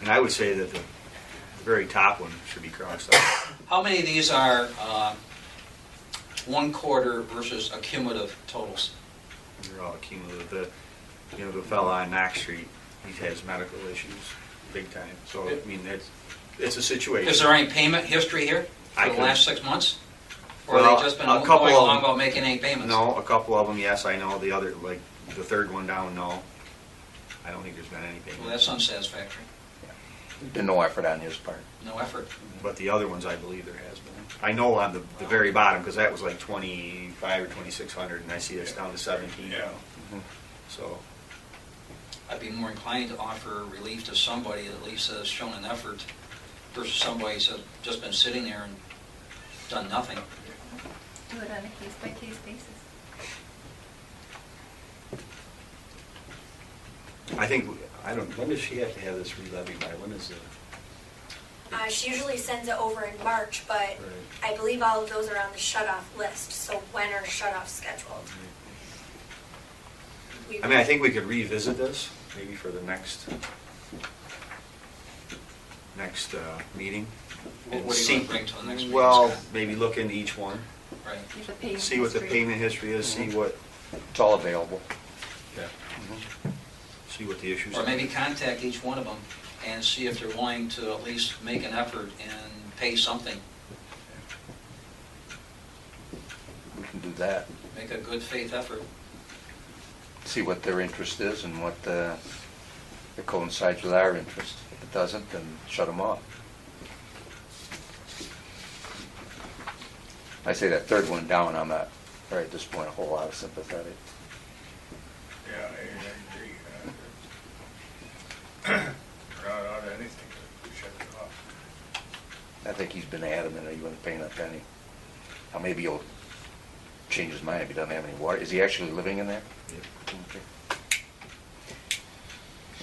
And I would say that the very top one should be crossed out. how many of these are one quarter versus accumulative totals? They're all cumulative. The fella on Knox Street, he has medical issues, big time. So, I mean, it's a situation. Is there any payment history here I for the could- last 6 months? Or Well, have they just been a couple going of along them- without making any payments? No, a couple of them, yes, I know. The other, like, the third one down, no. I don't think there's been anything. Well, that's unsatisfactory. There's been no effort on his part. No effort. But the other ones, I believe there has been. I know on the very bottom, because that was like 25 or 2,600, and I see it's down to 17 now. So, I'd be more inclined to offer relief to somebody that at least has shown an effort versus somebody who's just been sitting there and done nothing. Do it on a case-by-case basis. I think, when does she have to have this re-levied by? When is it? She usually sends it over in March, but I believe all of those are on the shut-off list, so when are shut-offs scheduled? I mean, I think we could revisit this, maybe for the next meeting. What are you going to bring to the next meeting, Well, Scott? maybe look into each one, Right. If a payment see what the history- payment history is, see what, It's all available. see what the issues are. Or maybe contact each one of them and see if they're willing to at least make an effort and pay something. We can do that. Make a good faith effort. See what their interest is and what it coincides with our interest. If it doesn't, then shut them off. I say that third one down, I'm not, right at this point, a whole lot of sympathetic. Yeah, I agree. Not on anything, to shut it off. I think he's been adamant that he wouldn't pay a penny. Now, maybe he'll change his mind if he doesn't have any water. Is he actually living in there? Yep. Okay.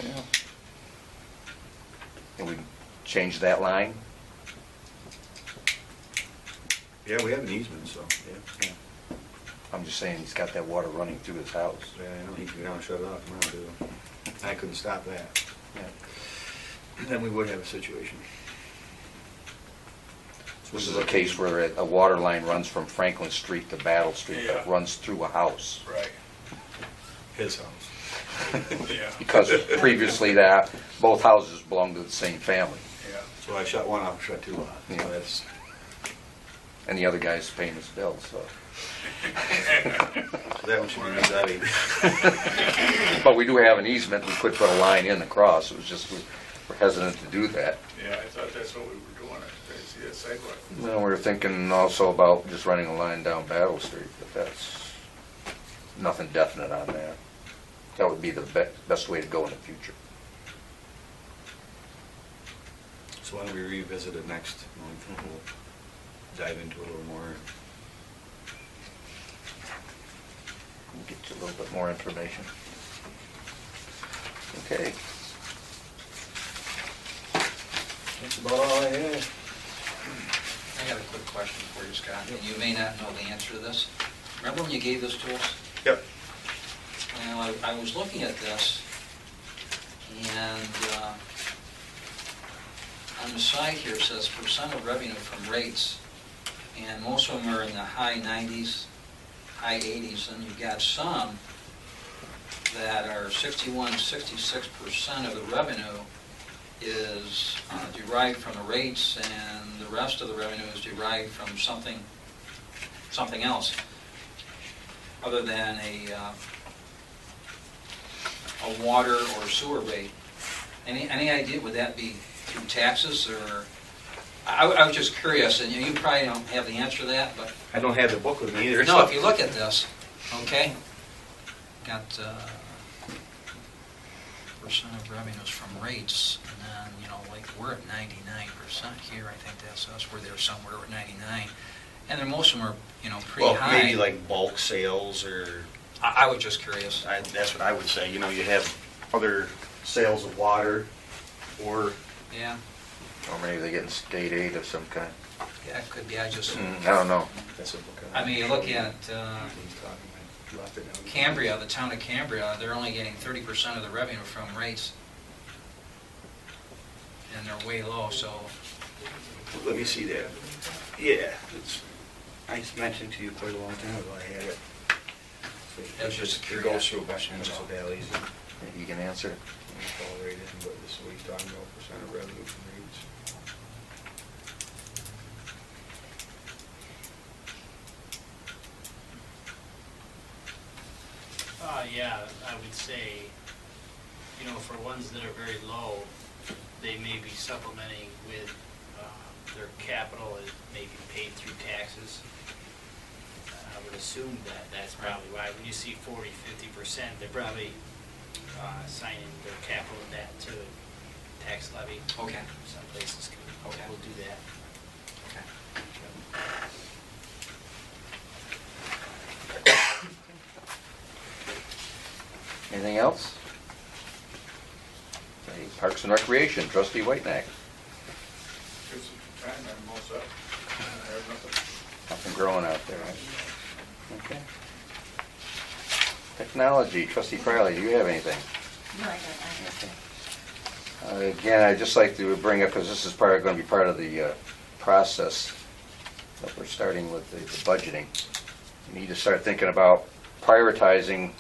Yeah. Can we change that line? Yeah, we have an easement, so, yeah. I'm just saying, he's got that water running through his house. Yeah, I know, he can go down and shut it off tomorrow, too. I couldn't stop that. Yeah. Then we would have a situation. This is a case where a water line runs from Franklin Street to Battle Street, but Yeah. runs through a house. Right, His house. yeah, Because previously that, both houses belonged to the same family, yeah. So I shut one off, shut two off. Yeah. So that's, and the other guy's paying his bill, so. so that one should be re-levied. But we do have an easement, we could put a line in across, it was just, we're hesitant to do that. Yeah, I thought that's what we were doing, I see that sidewalk. Well, we were thinking also about just running a line down Battle Street, but that's nothing definite on that. That would be the best way to go in the future. So why don't we revisit it next month, and we'll dive into it a little more. We'll get you a little bit more information. Okay. That's about all I have. I got a quick question for you, Scott, and you may not know the answer to this. Remember when you gave this to us? Yep. Well, I was looking at this, and on the side here it says percent of revenue from rates, and most of them are in the high 90s, high 80s, and you've got some that are 61, 66% of the revenue is derived from the rates, and the rest of the revenue is derived from something else, other than a water or sewer rate. Any idea, would that be through taxes, or, I was just curious, and you probably don't have the answer to that, but, I don't have the book with me either. no, if you look at this, okay, got percent of revenues from rates, and then, like, we're at 99% here, I think that's us, we're there somewhere at 99, and then most of them are, pretty Well, high. maybe like bulk sales, or, I was just curious. that's what I would say, you have other sales of water, or, Yeah, Or maybe they're getting state aid of some kind. Yeah, it could be, I just, I don't know. That's a book. I mean, you look at Cambria, the town of Cambria, they're only getting 30% of the revenue from rates. And they're way low, so, Let me see that. Yeah, I mentioned to you quite a long time ago, I had it. That's just It goes through a bunch of municipalities. Maybe you can answer. It's all right in, but this is what he's talking about, percent of revenue from rates. Yeah, I would say, you know, for ones that are very low, they may be supplementing with their capital is maybe paid through taxes. I would assume that that's probably why, when you see 40, 50%, they're probably assigning their capital of that to tax levy. okay. Some places Okay. will do that. Okay. Anything else? Okay, Parks and Recreation, Trustee Whitenack. Here's the time, I'm all set. I have nothing. Nothing growing out there, right? Okay. Technology, Trustee Fryley, do you have anything? No, I don't. Again, I'd just like to bring up, because this is going to be part of the process that we're starting with the budgeting. We need to start thinking about prioritizing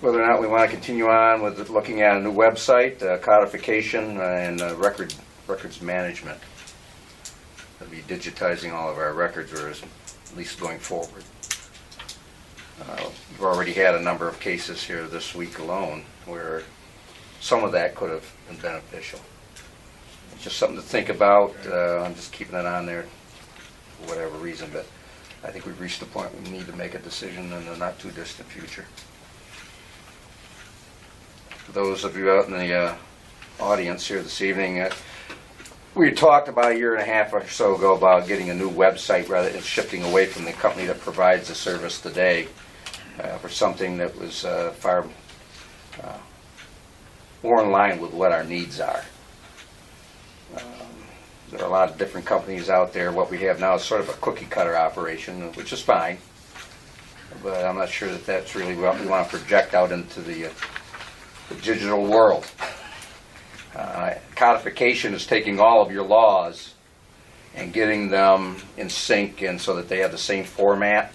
whether or not we want to continue on with looking at a new website, codification, and records management. We'll be digitizing all of our records, or at least going forward. We've already had a number of cases here this week alone where some of that could have been beneficial. It's just something to think about. I'm just keeping it on there for whatever reason, but I think we've reached the point we need to make a decision in the not too distant future. For those of you out in the audience here this evening, we talked about a year and a half or so ago about getting a new website rather than shifting away from the company that provides the service today for something that was far more in line with what our needs are. There are a lot of different companies out there. What we have now is sort of a cookie cutter operation, which is fine, but I'm not sure that that's really what we want to project out into the digital world. Codification is taking all of your laws and getting them in sync and so that they have the same format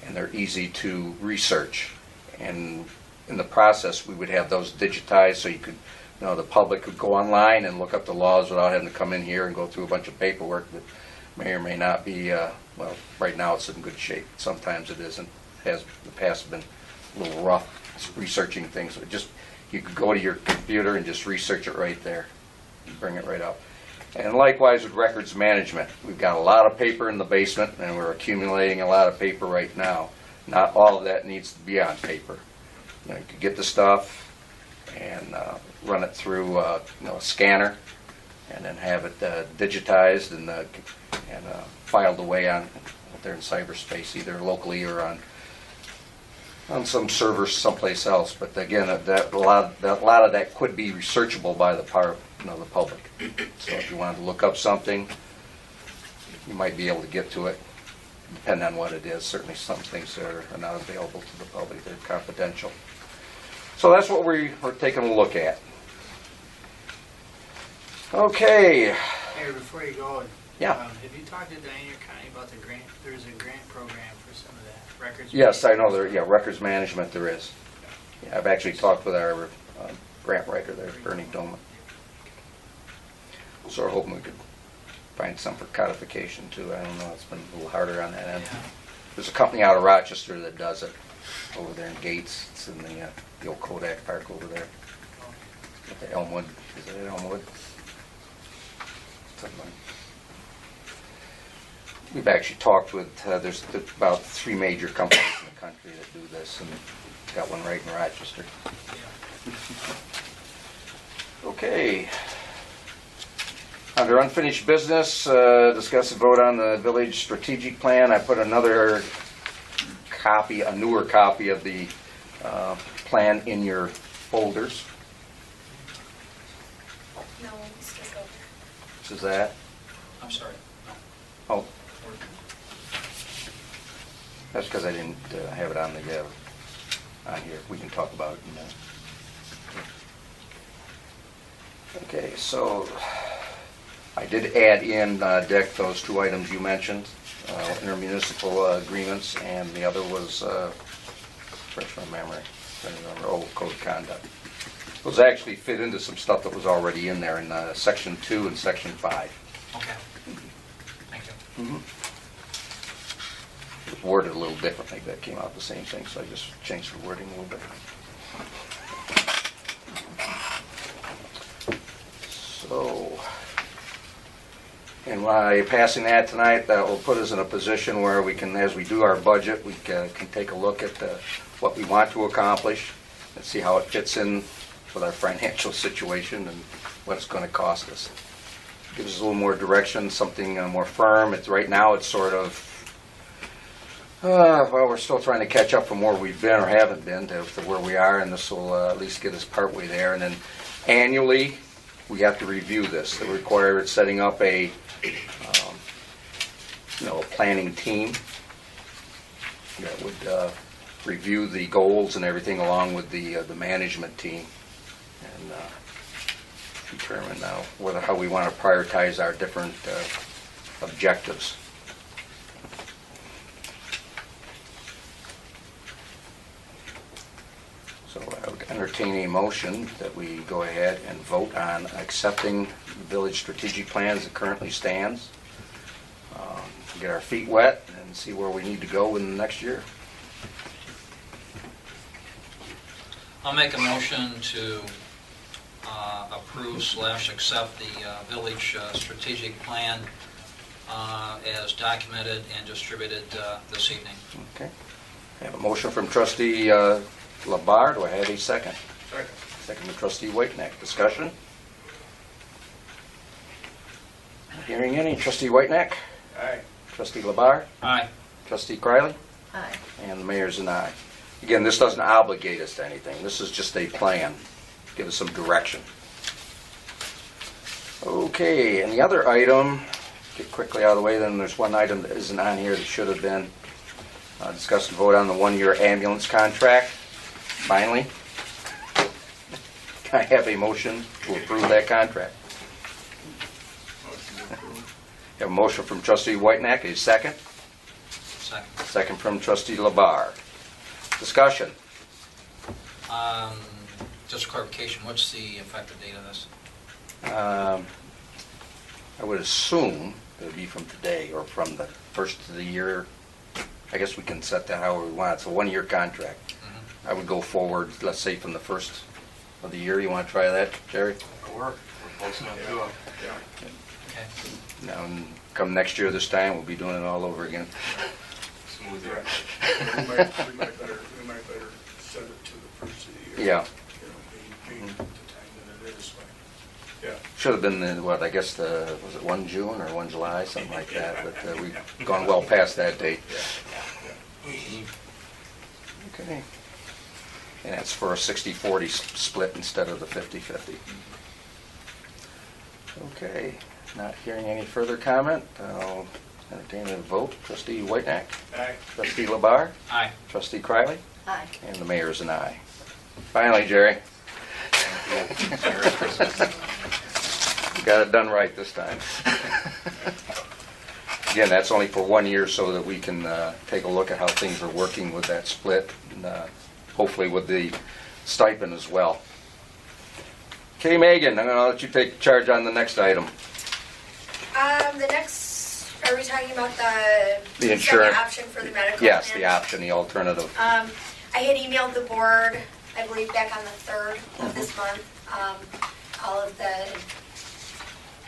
and they're easy to research. And in the process, we would have those digitized so you could, the public could go online and look up the laws without having to come in here and go through a bunch of paperwork that may or may not be, well, right now it's in good shape. Sometimes it isn't. The past has been a little rough researching things. So you could go to your computer and just research it right there and bring it right up. And likewise with records management. We've got a lot of paper in the basement and we're accumulating a lot of paper right now. Not all of that needs to be on paper. You could get the stuff and run it through a scanner and then have it digitized and filed away out there in cyberspace, either locally or on some server someplace else. But again, a lot of that could be researchable by the public. So if you wanted to look up something, you might be able to get to it, depending on what it is. Certainly some things are not available to the public. They're confidential. So that's what we're taking a look at. Okay. Mayor, before you go, Yeah. have you talked to Diane County about the grant? There's a grant program for some of that, records? Yes, I know there. Yeah, records management there is. Yeah, I've actually talked with our grant writer there, Bernie Doman. So we're hoping we could find some for codification too. I don't know. It's been a little harder on that end. Yeah. There's a company out of Rochester that does it over there in Gates. It's in the old Kodak Park over there. At the Elmwood. Is it Elmwood? Something like. We've actually talked with, there's about 3 major companies in the country that do this, and got one right in Rochester. Okay. Under unfinished business, discuss and vote on the village strategic plan. I put another copy, a newer copy of the plan in your folders. No, Mr. Goldberg. This is that. I'm sorry. Oh. That's because I didn't have it on the, on here. We can talk about it in a minute. Okay, so I did add in, Dick, those two items you mentioned, intermunicipal agreements, and the other was, fresh my memory, code of conduct. Those actually fit into some stuff that was already in there in section 2 and section 5. Okay. Thank you. It was worded a little differently, that came out the same thing, so I just changed the wording a little bit. So, and by passing that tonight, that will put us in a position where we can, as we do our budget, we can take a look at what we want to accomplish and see how it fits in with our financial situation and what it's going to cost us. Gives us a little more direction, something more firm. Right now it's sort of, well, we're still trying to catch up from where we've been or haven't been to where we are, and this will at least get us partway there. And then annually, we have to review this. It requires setting up a planning team that would review the goals and everything along with the management team and determine how we want to prioritize our different objectives. So I would entertain a motion that we go ahead and vote on accepting the village strategic plan as it currently stands. Get our feet wet and see where we need to go in the next year. I'll make a motion to approve/accept the village strategic plan as documented and distributed this evening. Okay. I have a motion from trustee Labar. Do I have a second? Second. Second from trustee Whiteneck. Discussion? Not hearing any. Trustee Whiteneck? Aye. Trustee Labar? Aye. Trustee Criley? Aye. And the mayor's an aye. Again, this doesn't obligate us to anything. This is just a plan. Give us some direction. Okay, and the other item, get quickly out of the way, then there's one item that isn't on here that should have been. Discuss and vote on the one-year ambulance contract. Finally. Can I have a motion to approve that contract? Have a motion from trustee Whiteneck. A second? Second. Second from trustee Labar. Discussion. Just clarification, what's the effective date of this? I would assume it would be from today or from the first of the year. I guess we can set that however we want. It's a one-year contract. I would go forward, let's say, from the first of the year. You want to try that, Jerry? It'll work. We're close enough to it. Okay. Now, and come next year this time, we'll be doing it all over again. Smoother. We might better set it to the first of the year. Yeah. Being the time that it is, but, yeah. Should have been, was it 1 June or 1 July, something like that, but we've gone well past that date. Okay. And that's for a 60-40 split instead of the 50-50. Okay, not hearing any further comment, I'll entertain a vote. Trustee Whiteneck? Aye. Trustee Labar? Aye. Trustee Criley? Aye. And the mayor's an aye. Finally, Jerry. Merry Christmas. Got it done right this time. Again, that's only for 1 year so that we can take a look at how things are working with that split, and hopefully with the stipend as well. Okay, Megan, I'm going to let you take charge on the next item. The next, are we talking about the The insurance. second option for the medical Yes, plan? the option, the alternative. I had emailed the board, I believe back on the 3rd of this month, all of the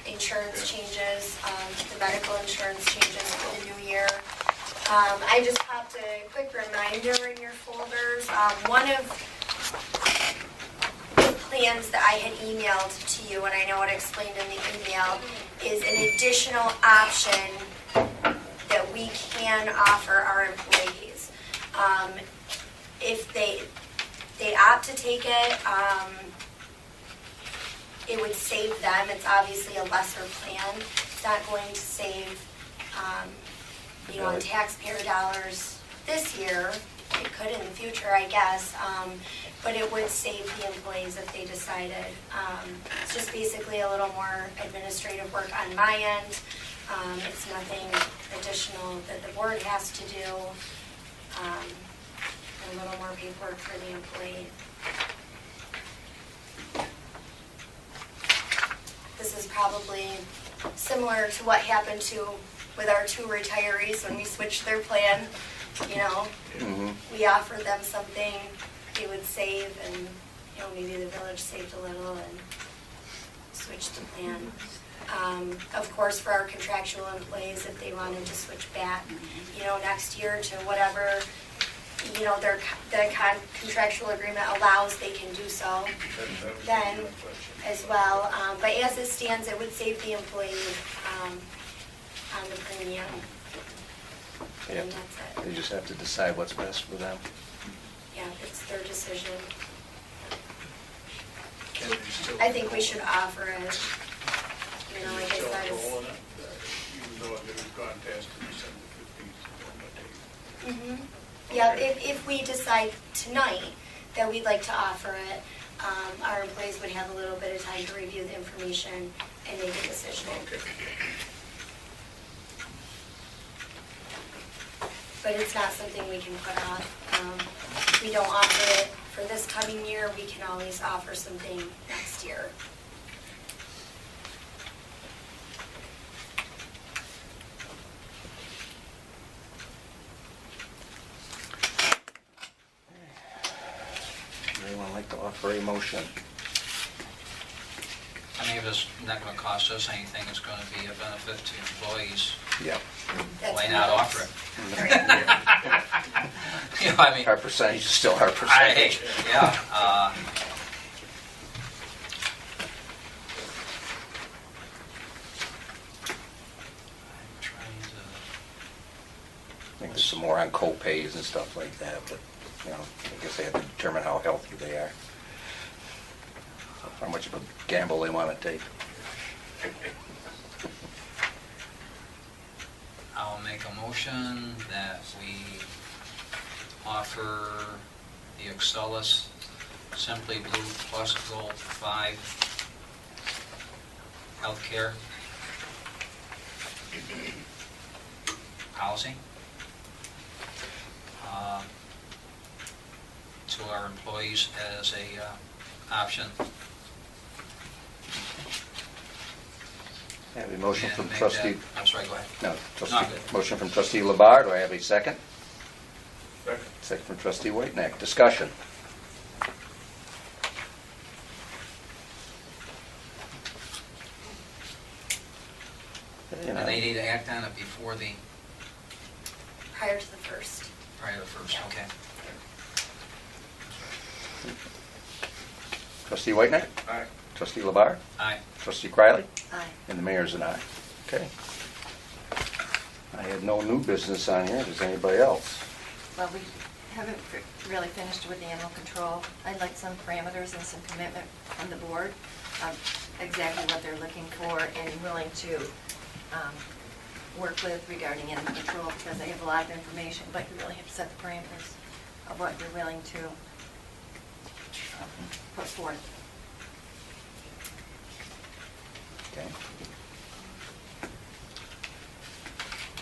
insurance changes, the medical insurance changes for the new year. I just popped a quick reminder in your folders. One of the plans that I had emailed to you, and I know it explained in the email, is an additional option that we can offer our employees. If they opt to take it, it would save them. It's obviously a lesser plan. It's not going to save you know, on taxpayer dollars this year. It could in the future, I guess, but it would save the employees if they decided. It's just basically a little more administrative work on my end. It's nothing additional that the board has to do. A little more paperwork for the employee. This is probably similar to what happened with our 2 retirees when we switched their plan. You know, we offered them something they would save, and you know, maybe the village saved a little and switched the plan. Of course, for our contractual employees, if they wanted to switch back, you know, next year to whatever, you know, the contractual agreement allows, they can do so then as well. But as it stands, it would save the employee on the premium. Yeah. And that's They it. just have to decide what's best for them. Yeah, it's their decision. Can they still? I think we should offer it. You know, Can they like I still said, roll it's. in it, even though they've gone past the December 15th date? Yeah, if we decide tonight that we'd like to offer it, our employees would have a little bit of time to review the information and make a decision. Okay. But it's not something we can put off. If we don't offer it for this coming year, we can always offer something next year. Anyone like to offer a motion? I mean, if it's not going to cost us anything, it's going to be a benefit to employees. Yeah. That's Why not what- offer it? You know, I mean, Our percentage is still our hey, percentage. yeah. I'm trying to. I think there's some more on co-pays and stuff like that, but, you know, I guess they have to determine how healthy they are. How much of a gamble they want to take. I'll make a motion that we offer the Excelis Simply Blue Plus Gold 5 healthcare policy to our employees as a option. I have a motion And from make trustee, that- I'm sorry, go ahead. no, No, trustee, good. motion from trustee Labar. Do I have a second? Second. Second from trustee Whitenack. Discussion. And they need to act on it before the, Prior to the first. prior to the first, okay. Trustee Whitenack? Aye. Trustee Labar? Aye. Trustee Criley? Aye. And the mayor's an aye. Okay. I had no new business on here. Does anybody else? Well, we haven't really finished with the animal control. I'd like some parameters and some commitment from the board of exactly what they're looking for and willing to work with regarding animal control, because they have a lot of information, but you really have to set the parameters of what you're willing to put forth. Okay.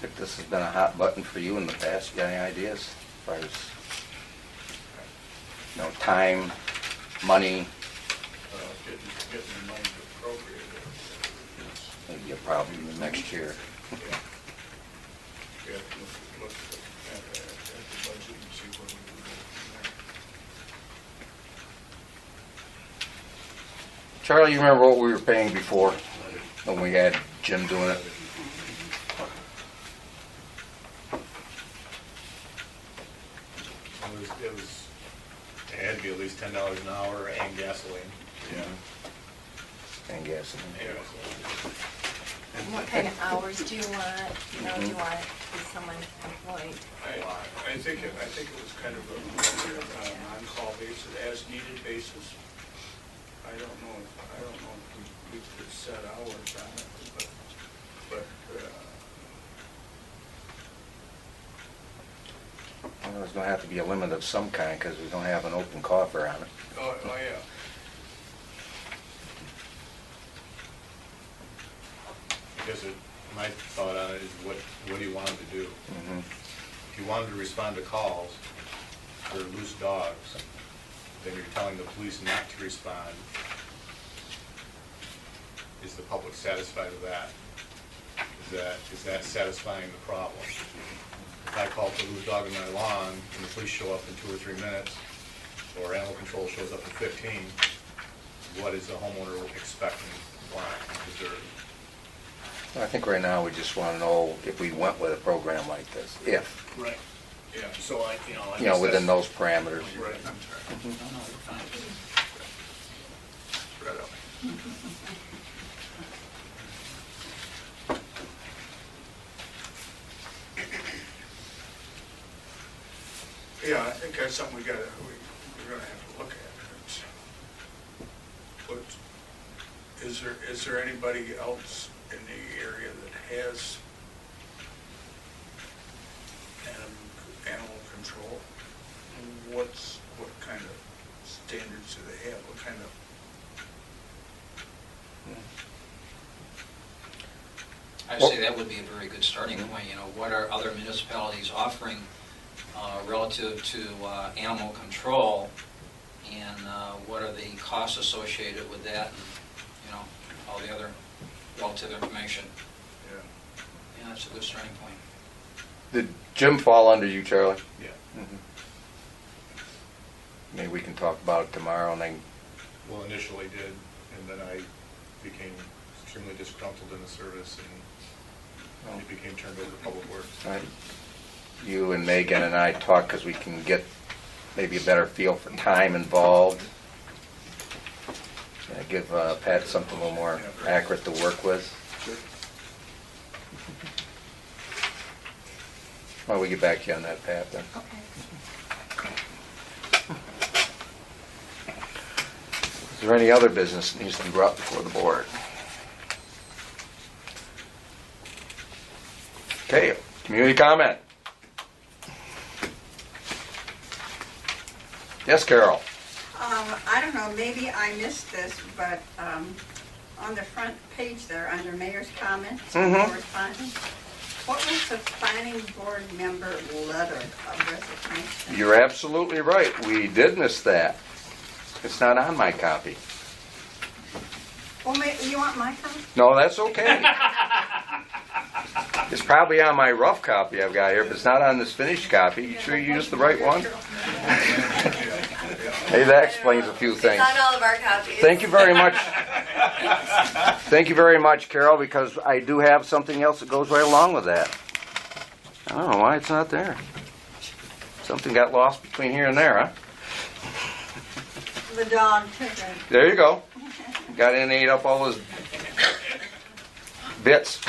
If this has been a hot button for you in the past, you got any ideas as far as, you know, time, money, Getting the money to appropriate it. maybe a problem the next year? Yeah. We have to look at the budget and see what we can do from there. Charlie, you remember what we were paying before when we had Jim doing it? It had to be at least $10 an hour and gasoline. And gasoline. And what kind of hours do you want? You know, do you want is someone employed? I think it was kind of a on-call basis, as-needed basis. I don't know if we could set hours on it, but Well, there's gonna have to be a limit of some kind, because we don't have an open coffer on it. Oh, yeah. Because my thought on it is what do you want him to do? Mhm. If you want him to respond to calls for loose dogs, then you're telling the police not to respond. Is the public satisfied with that? Is that satisfying the problem? If I call for a loose dog in my lawn and the police show up in 2 or 3 minutes, or animal control shows up in 15, what is the homeowner expecting, want, deserve? I think right now we just want to know if we went with a program like this, if, Right. Yeah, so I you know, guess within that's- those parameters. Right, I'm sorry. Spread out. Yeah, I think that's something we're gonna have to look at. It's- But is there anybody else in the area that has animal control? What kind of standards do they have? What kind of? I'd say that would be a very good starting point. You know, what are other municipalities offering relative to animal control, and what are the costs associated with that, and, you know, all the other relative information. Yeah. Yeah, that's a good starting point. Did Jim fall under you, Charlie? Yeah. Mhm. Maybe we can talk about it tomorrow, and then, Well, initially did, and then I became extremely disgruntled in the service, and it became turned over to Public Works. you and Megan and I talk, because we can get maybe a better feel for time involved. Give Pat something a little more accurate to work with. Sure. Why don't we get back to you on that, Pat, then? Okay. Is there any other business that needs to be brought before the board? Okay, community comment. Yes, Carol? I don't know, maybe I missed this, but on the front page there, under mayor's comments, Mhm. correspondence, what was the planning board member letter of resignation? You're absolutely right. We did miss that. It's not on my copy. Well, you want my copy? No, that's okay. It's probably on my rough copy I've got here, but it's not on this finished copy. You sure you used the right one? Hey, that explains a few things. Not all of our copies. Thank you very much. Thank you very much, Carol, because I do have something else that goes right along with that. I don't know why it's not there. Something got lost between here and there, huh? The dog took it. There you go. Got in and ate up all those bits.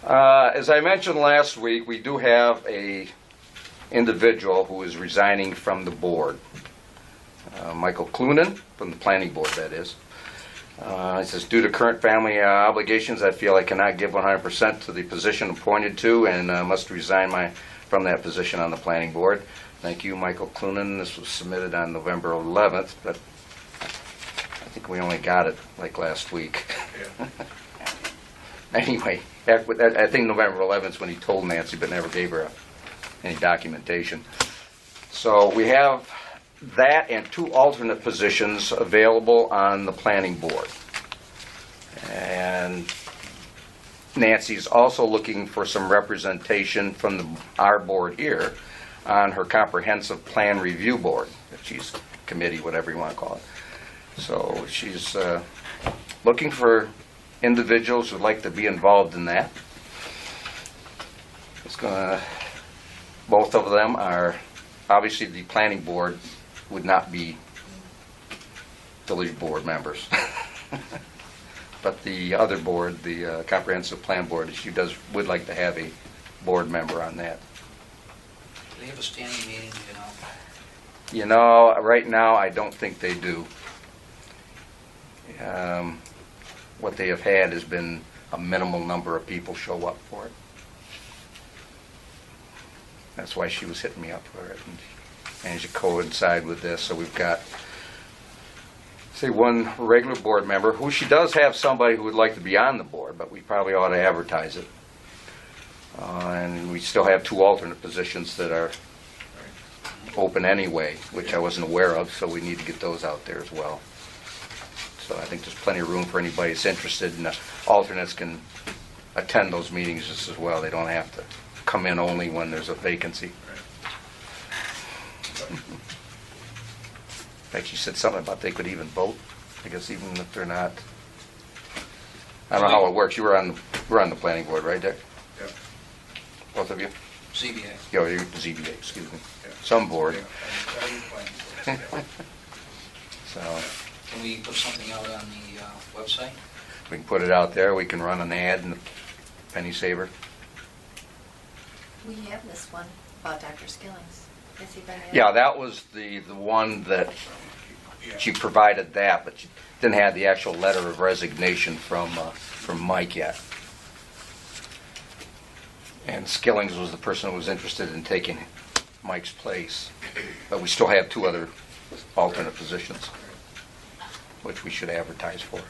As I mentioned last week, we do have a individual who is resigning from the board. Michael Clunan, from the planning board, that is. He says, due to current family obligations, I feel I cannot give 100% to the position appointed to, and must resign from that position on the planning board. Thank you, Michael Clunan. This was submitted on November 11th, but I think we only got it like last week. Yeah. Anyway, I think November 11th is when he told Nancy, but never gave her any documentation. So we have that and 2 alternate positions available on the planning board. And Nancy's also looking for some representation from our board here on her comprehensive plan review board, if she's committee, whatever you want to call it. So she's looking for individuals who'd like to be involved in that. Both of them are, obviously the planning board would not be village board members. But the other board, the comprehensive plan board, she would like to have a board member on that. Do they have a standing meeting, you know? You know, right now, I don't think they do. What they have had has been a minimal number of people show up for it. That's why she was hitting me up for it. And to coincide with this, so we've got, say, one regular board member, who she does have somebody who would like to be on the board, but we probably ought to advertise it. And we still have 2 alternate positions that are open anyway, which I wasn't aware of, so we need to get those out there as well. So I think there's plenty of room for anybody that's interested, and the alternates can attend those meetings just as well. They don't have to come in only when there's a vacancy. In fact, she said something about they could even vote, I guess, even if they're not. I don't know how it works. We're on the planning board, right, Dick? Yep. Both of you? ZBA. You're ZBA, excuse me. Yeah. Some board. Yeah, I'm planning. So Can we put something out on the website? we can put it out there. We can run an ad in the penny saver. We have this one about Dr. Skilling's. Has he been in? Yeah, that was the one that Yeah. she provided that, but she didn't have the actual letter of resignation from Mike yet. And Skillings was the person who was interested in taking Mike's place. But we still have 2 other alternate positions, which we should advertise for.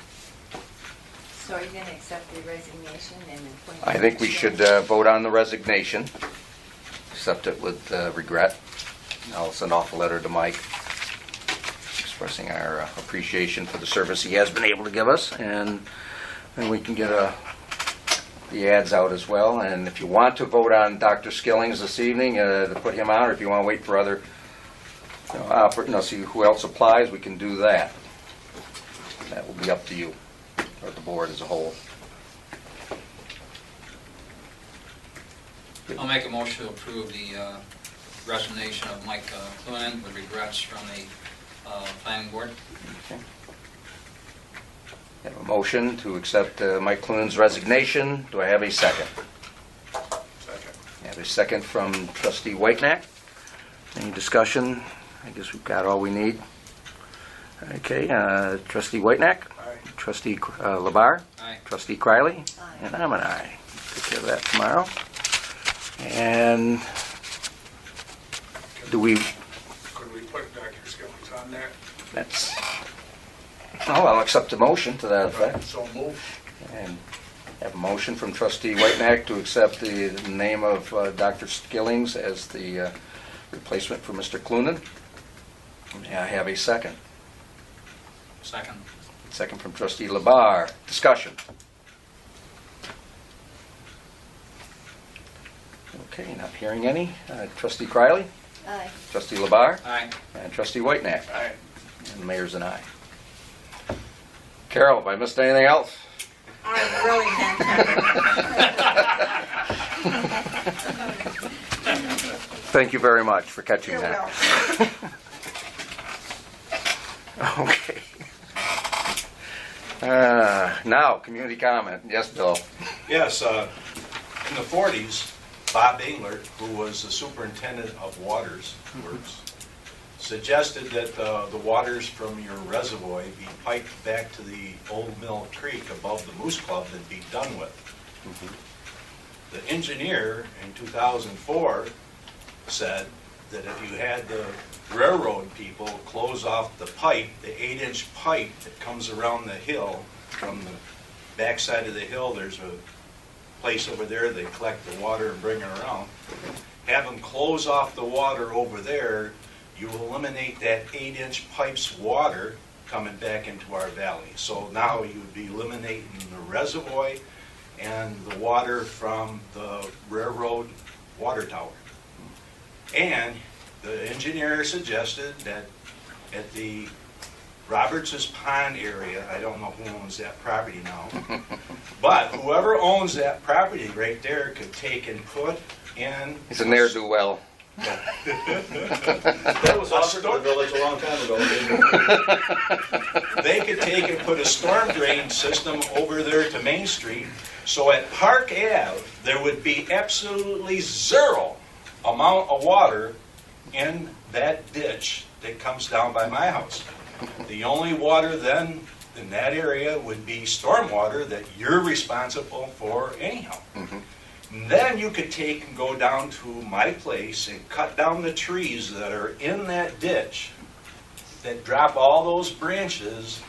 So are you going to accept the resignation and appoint? I think we should vote on the resignation, accept it with regret. I'll send off a letter to Mike expressing our appreciation for the service he has been able to give us, and we can get the ads out as well. And if you want to vote on Dr. Skillings this evening to put him out, or if you want to wait for other, see who else applies, we can do that. That will be up to you, or the board as a whole. I'll make a motion to approve the resignation of Mike Clunin with regrets from the planning board. Okay. I have a motion to accept Mike Clun's resignation. Do I have a second? Second. I have a second from trustee Whitenack. Any discussion? I guess we've got all we need. Okay, trustee Whitenack? Aye. Trustee Labar? Aye. Trustee Criley? Aye. And I'm an aye. Take care of that tomorrow. And do we, Could we put Dr. Skillings on that? that's, I'll accept the motion to that effect. So move. And have a motion from trustee Whitenack to accept the name of Dr. Skillings as the replacement for Mr. Clunin. May I have a second? Second. Second from trustee Labar. Discussion. Okay, not hearing any. Trustee Criley? Aye. Trustee Labar? Aye. And trustee Whitenack? Aye. And the mayor's an aye. Carol, have I missed anything else? I really meant Thank you very much for catching You're that. welcome. Okay. Now, community comment. Yes, Bill? Yes, in the 40s, Bob Englert, who was the superintendent of waters works, suggested that the waters from your reservoir be piped back to the Old Mill Creek above the Moose Club and be done with. The engineer in 2004 said that if you had the railroad people close off the pipe, the 8-inch pipe that comes around the hill, from the backside of the hill, there's a place over there, they collect the water and bring it around. Have them close off the water over there, you eliminate that 8-inch pipe's water coming back into our valley. So now you would be eliminating the reservoir and the water from the railroad water tower. And the engineer suggested that at the Roberts's Pond area, I don't know who owns that property now, but whoever owns that property right there could take and put in... It's a ne'er-do-well. That was offered to the village a long time ago. They could take and put a storm drain system over there to Main Street, so at Park Ave, there would be absolutely zero amount of water in that ditch that comes down by my house. The only water then in that area would be storm water that you're responsible for anyhow. And then you could take and go down to my place and cut down the trees that are in that ditch, that drop all those branches,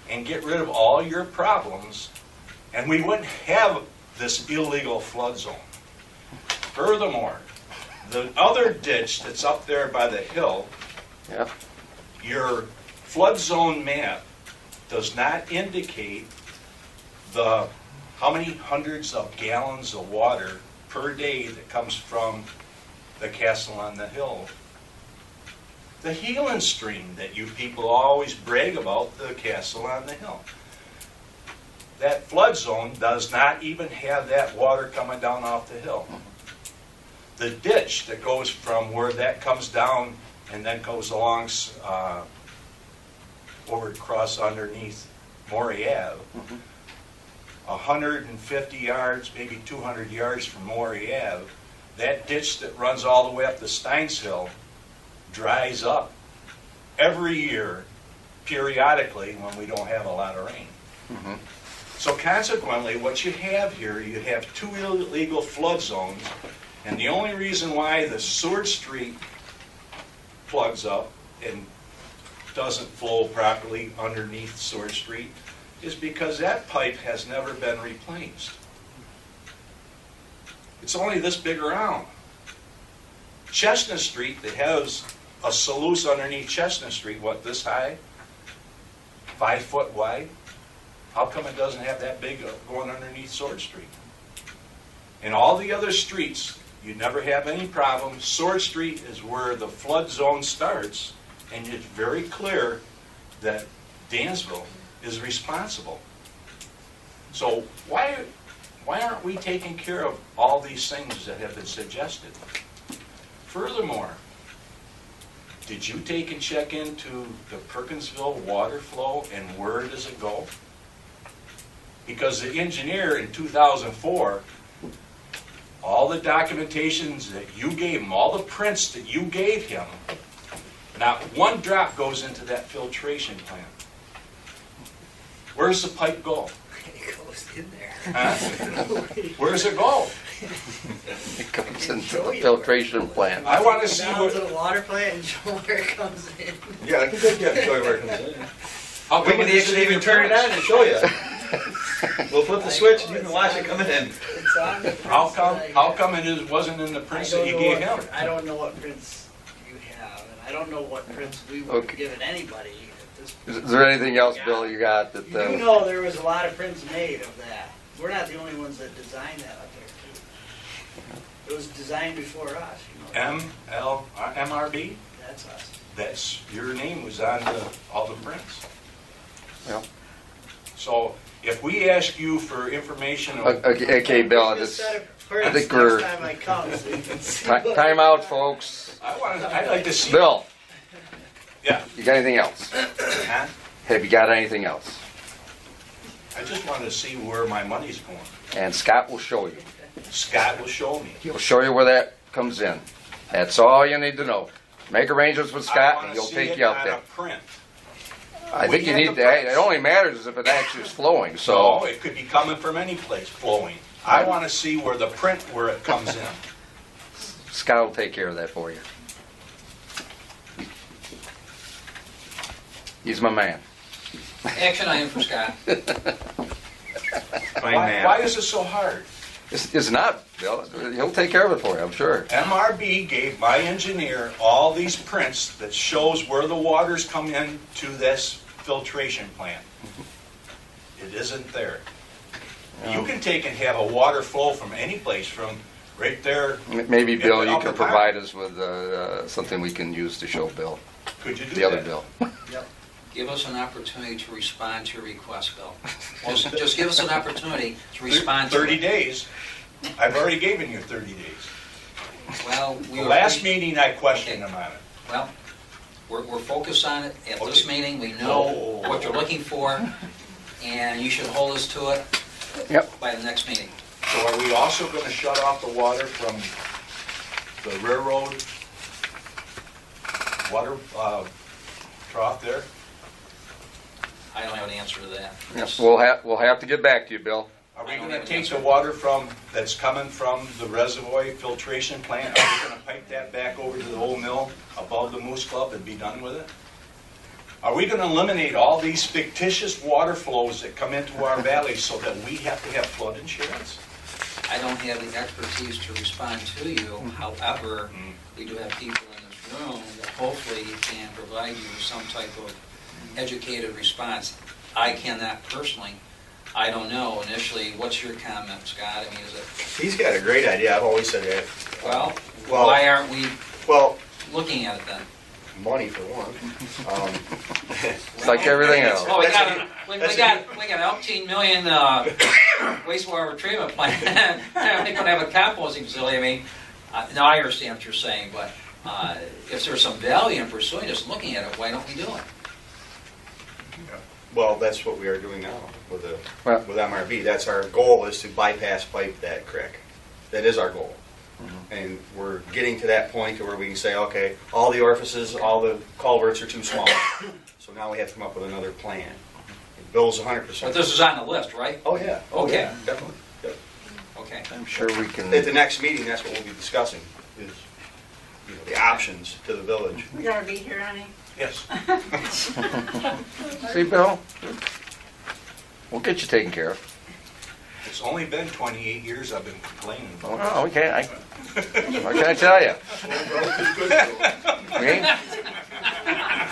and get rid of all your problems, and we wouldn't have this illegal flood zone. Furthermore, the other ditch that's up there by the hill, Yeah. your flood zone map does not indicate how many hundreds of gallons of water per day that comes from the castle on the hill. The Heelan stream that you people always brag about, the castle on the hill. That flood zone does not even have that water coming down off the hill. The ditch that goes from where that comes down and then goes along over across underneath Maury Ave, 150 yards, maybe 200 yards from Maury Ave, that ditch that runs all the way up to Steins Hill dries up every year, periodically, when we don't have a lot of rain. So consequently, what you have here, you have two illegal flood zones, and the only reason why the Seward Street plugs up and doesn't flow properly underneath Seward Street is because that pipe has never been replaced. It's only this big around. Chestnut Street, that has a sluice underneath Chestnut Street, what, this high? 5 foot wide? How come it doesn't have that big going underneath Sword Street? And all the other streets, you never have any problem. Sword Street is where the flood zone starts, and it's very clear that Dansville is responsible. So why aren't we taking care of all these things that have been suggested? Furthermore, did you take and check into the Perkinsville water flow and where does it go? Because the engineer in 2004, all the documentations that you gave him, all the prints that you gave him, not one drop goes into that filtration plant. Where's the pipe go? It goes in there. Huh? Where's it go? It comes into the filtration plant. I want to see Down to what. the water plant and show where it comes in. Yeah, I can take you and show you where it comes in. How We come can it isn't actually even in turn it place? on and show you. We'll flip the switch and you can watch it coming in. It's on the prints How come it wasn't in the prints that you gave him? I don't know what prints you have, and I don't know what prints we would Okay. have given anybody at this point. Is there anything else, Bill, you got that? You do know there was a lot of prints made of that. We're not the only ones that designed that up there, too. It was designed before us, you know. MRB? That's us. That's, your name was on all the prints. Yeah. So if we ask you for information. Okay, Bill, Just this, set a I prints think we're- next time I come, so you can see. time out, folks. I'd like to see. Bill, Yeah. you got anything else? Huh? Have you got anything else? I just want to see where my money's going. And Scott will show you. Scott will show me. He'll show you where that comes in. That's all you need to know. Make arrangements with Scott I and wanna he'll see take it you out on there. a print. I We think you have need the to, prints. it only matters if it actually is flowing, So so. it could be coming from any place, flowing. I want to see where the print, where it comes in. Scott will take care of that for you. He's my man. Action item for Scott. Why is it so hard? It's not, Bill. He'll take care of it for you, I'm sure. MRB gave my engineer all these prints that shows where the waters come in to this filtration plant. It isn't there. You can take and have a water flow from any place, from right there. Maybe, Bill, you Up can the pipe. provide us with something we can use to show Bill, Could you do the other that? Bill. Give us an opportunity to respond to your request, Bill. Just give us an opportunity to respond to it. 30 days. I've already given you 30 days. Well, we The were- last meeting, I questioned him on it. Well, we're focused on it at this Okay. meeting. We know No. what you're looking for, and you should hold us to it Yep. by the next meeting. So are we also going to shut off the water from the railroad water trough there? I don't have an answer to that. Yes, we'll have to get back to you, Bill. Are we I don't gonna have an take answer. the water that's coming from the reservoir filtration plant, are we gonna pipe that back over to the old mill above the Moose Club and be done with it? Are we gonna eliminate all these fictitious water flows that come into our valley so that we have to have flood insurance? I don't have the expertise to respond to you. However, we do have people in this room that hopefully can provide you with some type of educated response. I cannot personally. I don't know. Initially, what's your comment, Scott? I mean, is it, He's got a great idea, I've always said that. well, Well- why aren't we Well, looking at it then? money for one. It's like everything else. Oh, we That's got, a- we that's a- got 18 million wastewater treatment plant. They're gonna have a composting facility. I mean, no, I understand what you're saying, but if there's some value in pursuing this, looking at it, why don't we do it? Well, that's what we are doing now with Well- with MRB. That's our goal, is to bypass pipe that creek. That is our goal. And we're getting to that point to where we can say, okay, all the orifices, all the culverts are too small. So now we have to come up with another plan. Bill's 100%. But this is on the list, right? Oh, yeah. Oh, Okay. yeah, definitely. Yep. Okay. I'm sure we can. At the next meeting, that's what we'll be discussing, is, you know, the options to the village. We gotta be here, honey. Yes. See, Bill? We'll get you taken care of. It's only been 28 years I've been complaining about Oh, okay, what can I tell you?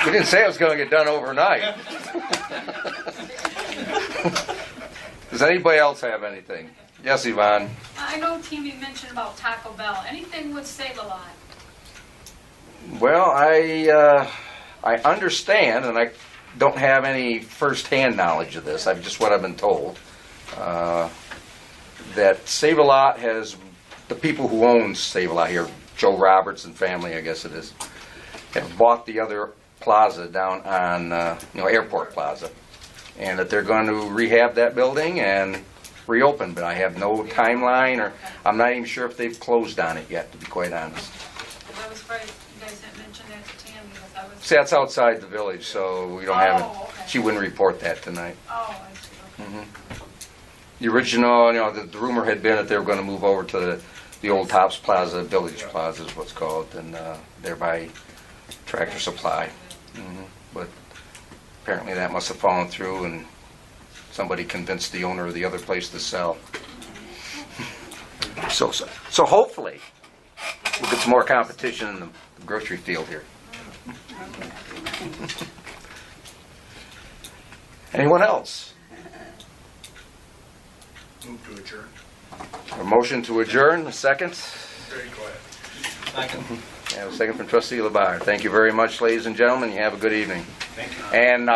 We didn't say it was gonna get done overnight. Does anybody else have anything? Yes, Yvonne? I know Timmy mentioned about Taco Bell. Anything would save a lot. Well, I understand, and I don't have any first-hand knowledge of this. What I've been told. That Save-A-Lot has, the people who own Save-A-Lot here, Joe Roberts and family, I guess it is, have bought the other plaza down on, Airport Plaza, and that they're going to rehab that building and reopen, but I have no timeline, or I'm not even sure if they've closed on it yet, to be quite honest. Because I was afraid you guys didn't mention that to Tammy, because I was... See, that's outside the village, so we don't have Oh, it. okay. She wouldn't report that tonight. Oh, I see, okay. The original, the rumor had been that they were going to move over to the old Tops Plaza, Village Plaza is what's called, and there by Tractor Supply. But apparently that must have fallen through, and somebody convinced the owner of the other place to sell. So hopefully we'll get some more competition in the grocery field here. Anyone else? Move to adjourn. A motion to adjourn, a second? Very quiet. Second. And a second from trustee LeBaer. Thank you very much, ladies and gentlemen. You have a good evening. Thank you. And